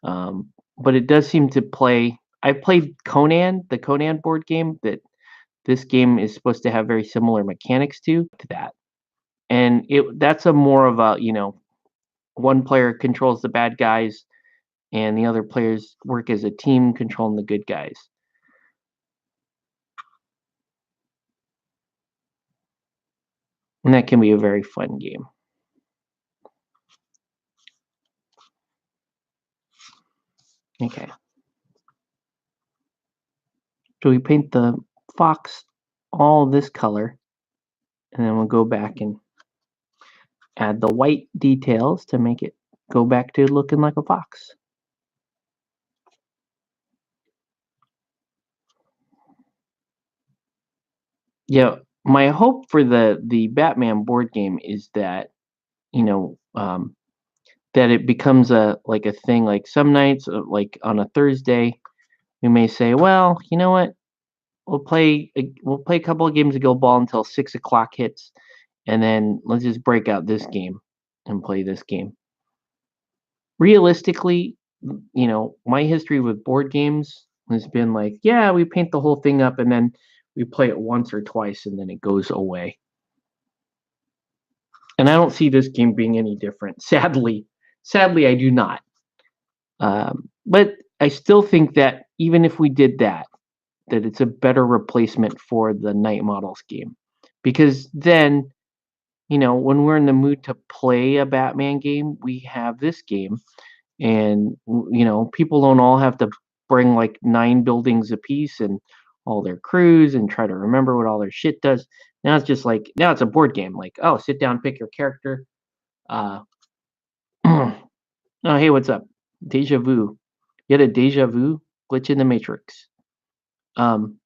But it does seem to play. I played Conan, the Conan board game that this game is supposed to have very similar mechanics to that. And that's a more of a, one player controls the bad guys and the other players work as a team controlling the good guys. And that can be a very fun game. Okay. So we paint the fox all this color, and then we'll go back and add the white details to make it go back to looking like a fox. Yeah, my hope for the Batman board game is that you know that it becomes a like a thing. Like some nights, like on a Thursday, we may say, well, you know what, we'll play a couple of games of Guild Ball until 6 o'clock hits, and then let's just break out this game and play this game. Realistically, my history with board games has been like, yeah, we paint the whole thing up and then we play it once or twice and then it goes away. And I don't see this game being any different. Sadly, I do not. But I still think that even if we did that, that it's a better replacement for the Night Models game, because then when we're in the mood to play a Batman game, we have this game, and people don't all have to bring like 9 buildings apiece and all their crews and try to remember what all their shit does. Now it's a board game. Like, oh, sit down, pick your character. Oh, hey, what's up? Deja vu. You had a deja vu glitch in the Matrix. Um,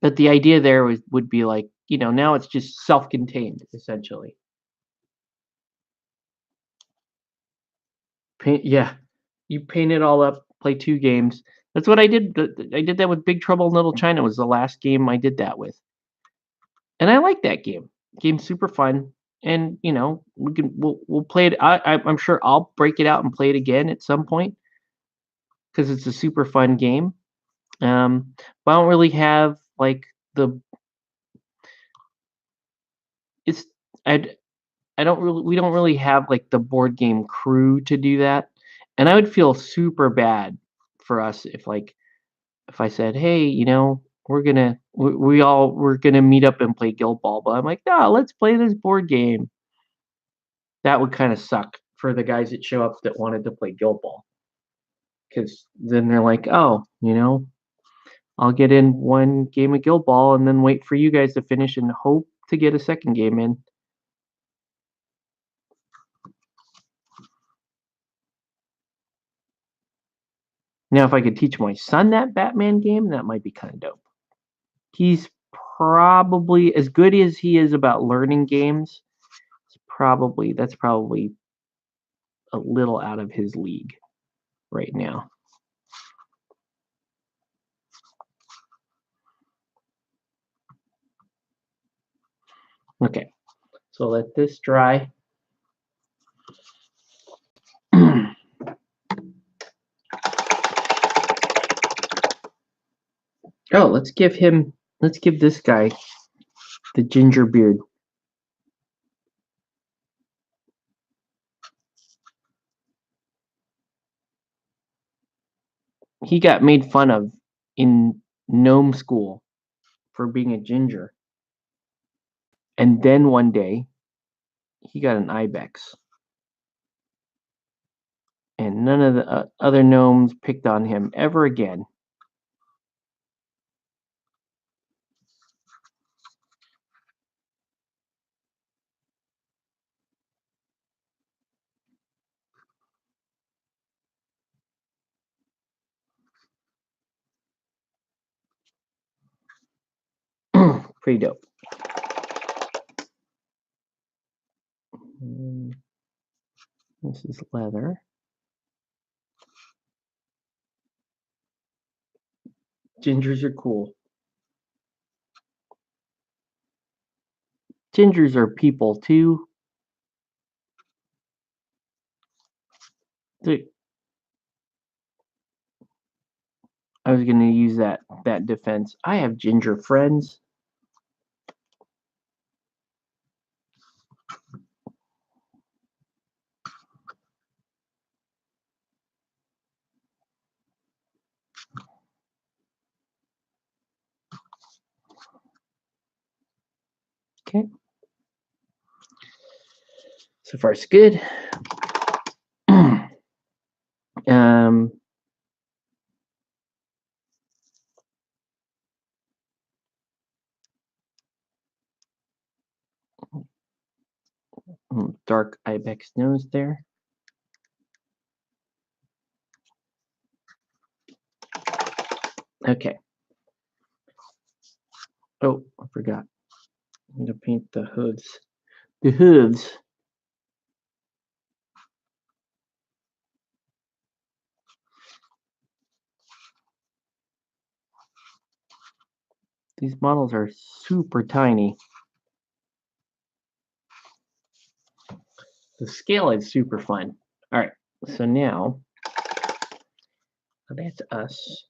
but the idea there would be like, now it's just self-contained essentially. Yeah, you paint it all up, play 2 games. That's what I did. I did that with Big Trouble in Little China. Was the last game I did that with, and I like that game. Game's super fun, and we'll play it. I'm sure I'll break it out and play it again at some point because it's a super fun game. But I don't really have like the it's I don't really we don't really have like the board game crew to do that, and I would feel super bad for us if I said, hey, we're gonna meet up and play Guild Ball, but I'm like, no, let's play this board game. That would kind of suck for the guys that show up that wanted to play Guild Ball, because then they're like, oh, I'll get in 1 game of Guild Ball and then wait for you guys to finish and hope to get a second game in. Now, if I could teach my son that Batman game, that might be kind of dope. He's probably as good as he is about learning games. That's probably a little out of his league right now. Okay, so let this dry. Oh, let's give this guy the ginger beard. He got made fun of in gnome school for being a ginger. And then one day, he got an ibex. And none of the other gnomes picked on him ever again. Pretty dope. This is leather. Gingers are cool. Gingers are people too. I was gonna use that defense. I have ginger friends. Okay. So far, it's good. Dark ibex nose there. Okay. Oh, I forgot. I'm gonna paint the hooves. The hooves. These models are super tiny. The scale is super fun. All right, so now that's us.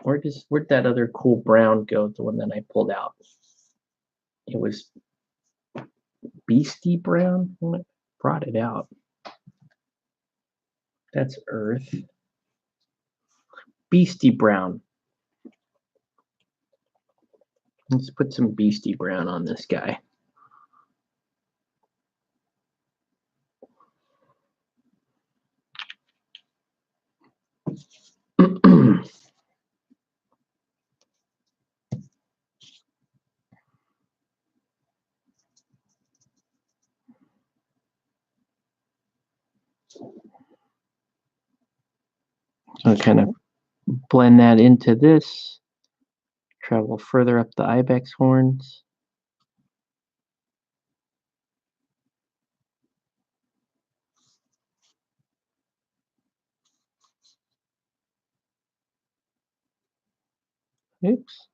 Where'd that other cool brown go? The one that I pulled out. It was Beastie Brown. I brought it out. That's Earth. Beastie Brown. Let's put some Beastie Brown on this guy. So kind of blend that into this. Travel further up the ibex horns. Oops.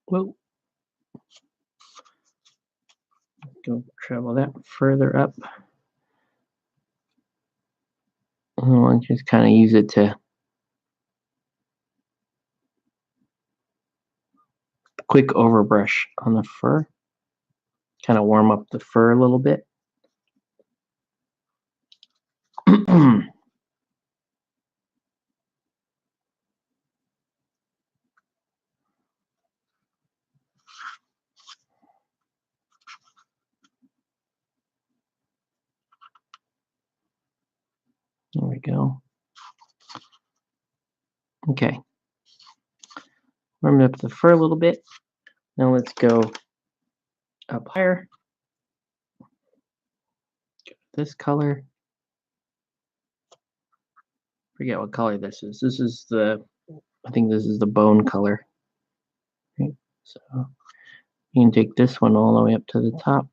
Whoa. Go travel that further up. I'll just kind of use it to quick overbrush on the fur. Kind of warm up the fur a little bit. There we go. Okay. Warm up the fur a little bit. Now let's go up higher. This color. Forget what color this is. This is I think this is the bone color. Okay. So you can take this one all the way up to the top.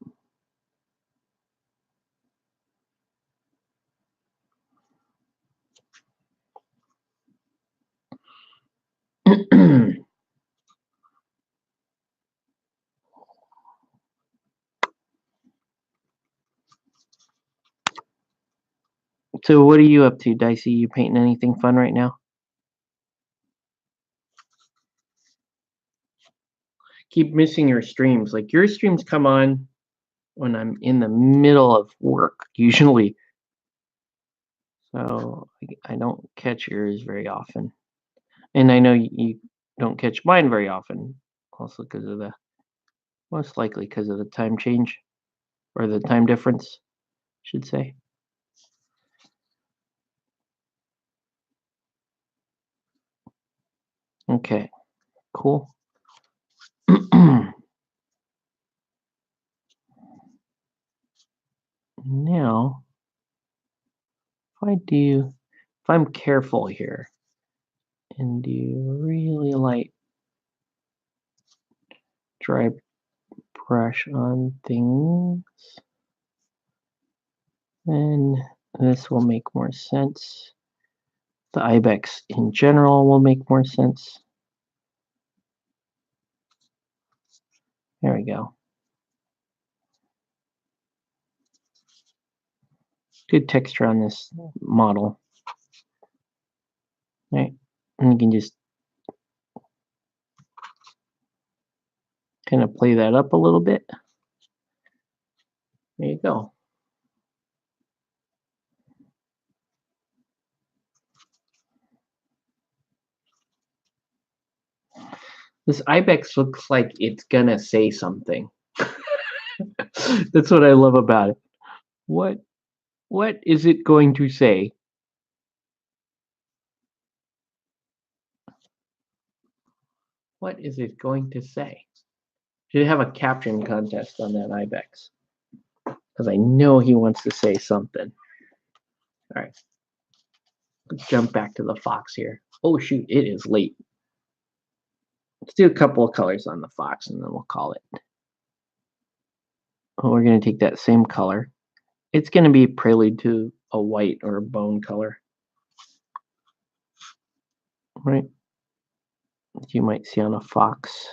So what are you up to, Dicey? You painting anything fun right now? Keep missing your streams. Like your streams come on when I'm in the middle of work, usually. So I don't catch yours very often. And I know you don't catch mine very often, also because of the, most likely because of the time change, or the time difference, I should say. Okay, cool. Now, if I'm careful here and do really light dry brush on things, then this will make more sense. The ibex in general will make more sense. There we go. Good texture on this model. All right, and you can just kind of play that up a little bit. There you go. This ibex looks like it's gonna say something. That's what I love about it. What is it going to say? What is it going to say? Should have a caption contest on that ibex, because I know he wants to say something. All right, let's jump back to the fox here. Oh shoot, it is late. Let's do a couple of colors on the fox and then we'll call it. Oh, we're going to take that same color. It's going to be prelude to a white or a bone color. Right? You might see on a fox.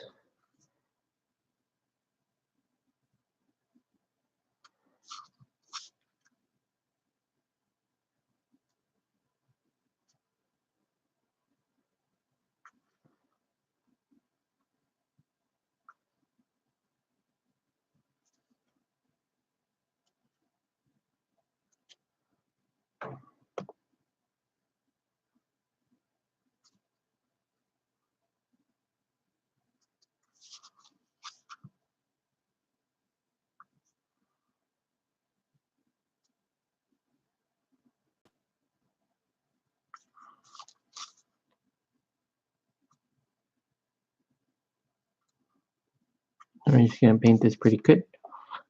I'm just going to paint this pretty good.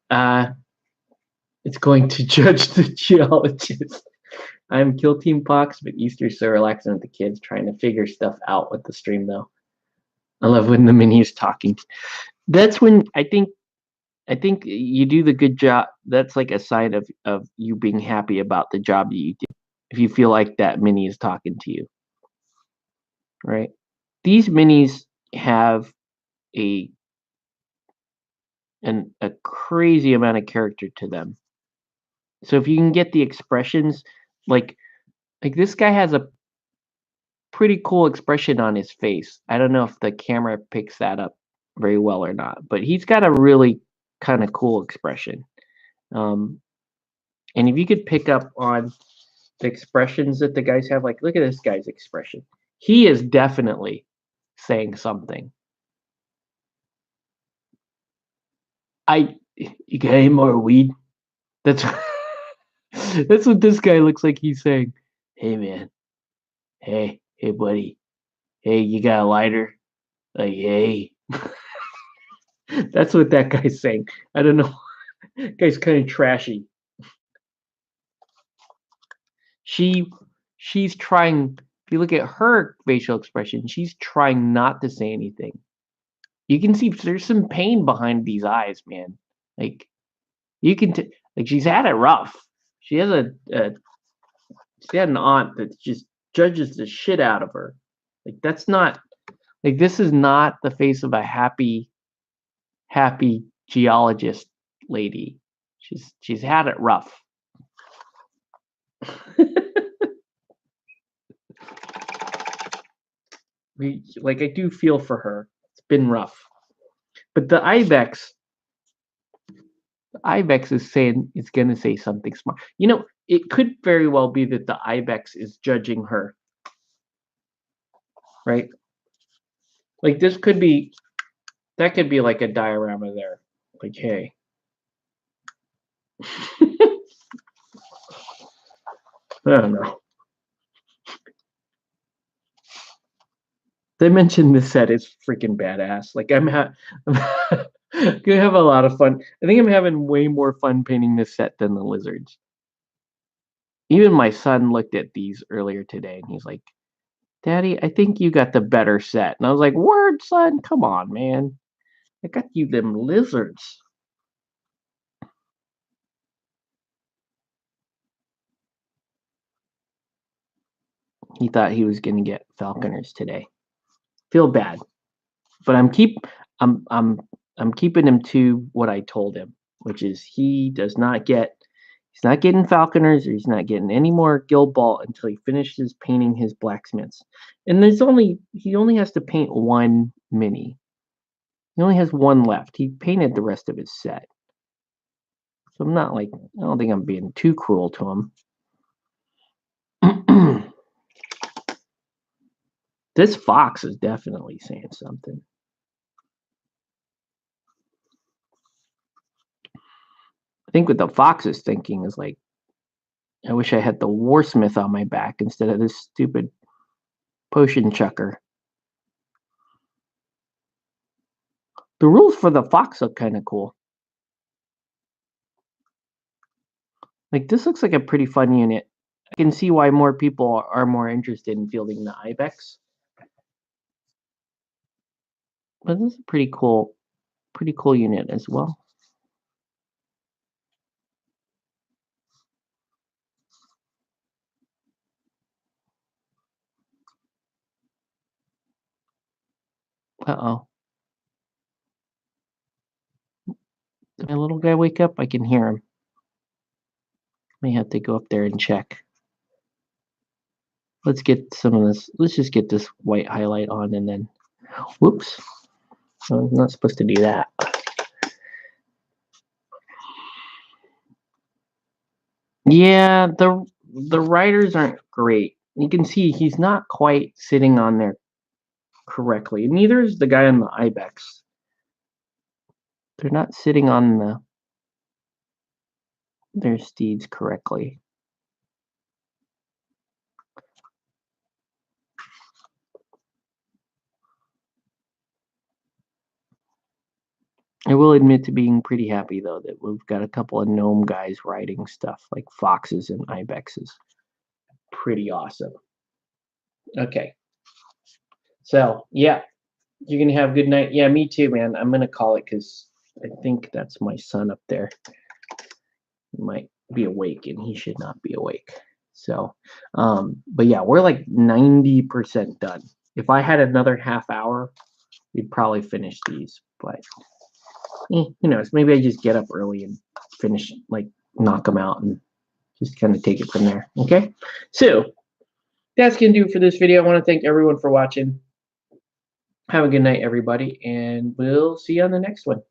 It's going to judge the geologist. I'm Kill Team Pox, but Easter's so relaxing with the kids, trying to figure stuff out with the stream, though. I love when the mini is talking. That's when I think you do the good job. That's like a sign of you being happy about the job that you did. If you feel like that mini is talking to you, right? These minis have a crazy amount of character to them. So if you can get the expressions, like this guy has a pretty cool expression on his face. I don't know if the camera picks that up very well or not, but he's got a really kind of cool expression. And if you could pick up on the expressions that the guys have, like look at this guy's expression. He is definitely saying something. You got any more weed? That's that's what this guy looks like he's saying. Hey man. Hey buddy. Hey, you got a lighter? Like, hey. That's what that guy's saying. I don't know. Guy's kind of trashy. She's trying. If you look at her facial expression, she's trying not to say anything. You can see there's some pain behind these eyes, man. Like you can like she's had it rough. She has she had an aunt that just judges the shit out of her. Like that's not like this is not the face of a happy geologist lady. She's had it rough. like I do feel for her. It's been rough. But the Ibex is saying it's gonna say something smart. You know, it could very well be that the Ibex is judging her. Right? Like this could be that could be like a diorama there. Like, hey. I don't know. They mentioned this set is freaking badass. Like I'm gonna have a lot of fun. I think I'm having way more fun painting this set than the lizards. Even my son looked at these earlier today and he's like, Daddy, I think you got the better set. And I was like, word, son, come on, man. I got you them lizards. He thought he was gonna get falconers today. Feel bad. But I'm keeping him to what I told him, which is he's not getting falconers, or he's not getting any more guild ball until he finishes painting his blacksmiths. And he only has to paint one mini. He only has one left. He painted the rest of his set. So I don't think I'm being too cruel to him. This fox is definitely saying something. I think what the fox is thinking is like, I wish I had the warsmith on my back instead of this stupid potion chucker. The rules for the fox look kind of cool. Like, this looks like a pretty fun unit. I can see why more people are more interested in fielding the Ibex. But this is a pretty cool unit as well. Uh-oh. Did my little guy wake up? I can hear him. May have to go up there and check. Let's get some of this. Let's just get this white highlight on and then... Whoops. I'm not supposed to do that. Yeah, the riders aren't great. You can see he's not quite sitting on there correctly. Neither is the guy on the Ibex. They're not sitting on their steeds correctly. I will admit to being pretty happy though that we've got a couple of gnome guys riding stuff like foxes and ibexes. Pretty awesome. Okay. So yeah, you're gonna have a good night. Yeah, me too, man. I'm gonna call it because I think that's my son up there. He might be awake and he should not be awake. So, but yeah, we're like 90% done. If I had another half hour, we'd probably finish these. But who knows? Maybe I just get up early and finish, like knock them out and just kind of take it from there. Okay, so that's gonna do it for this video. I want to thank everyone for watching. Have a good night, everybody, and we'll see you on the next one.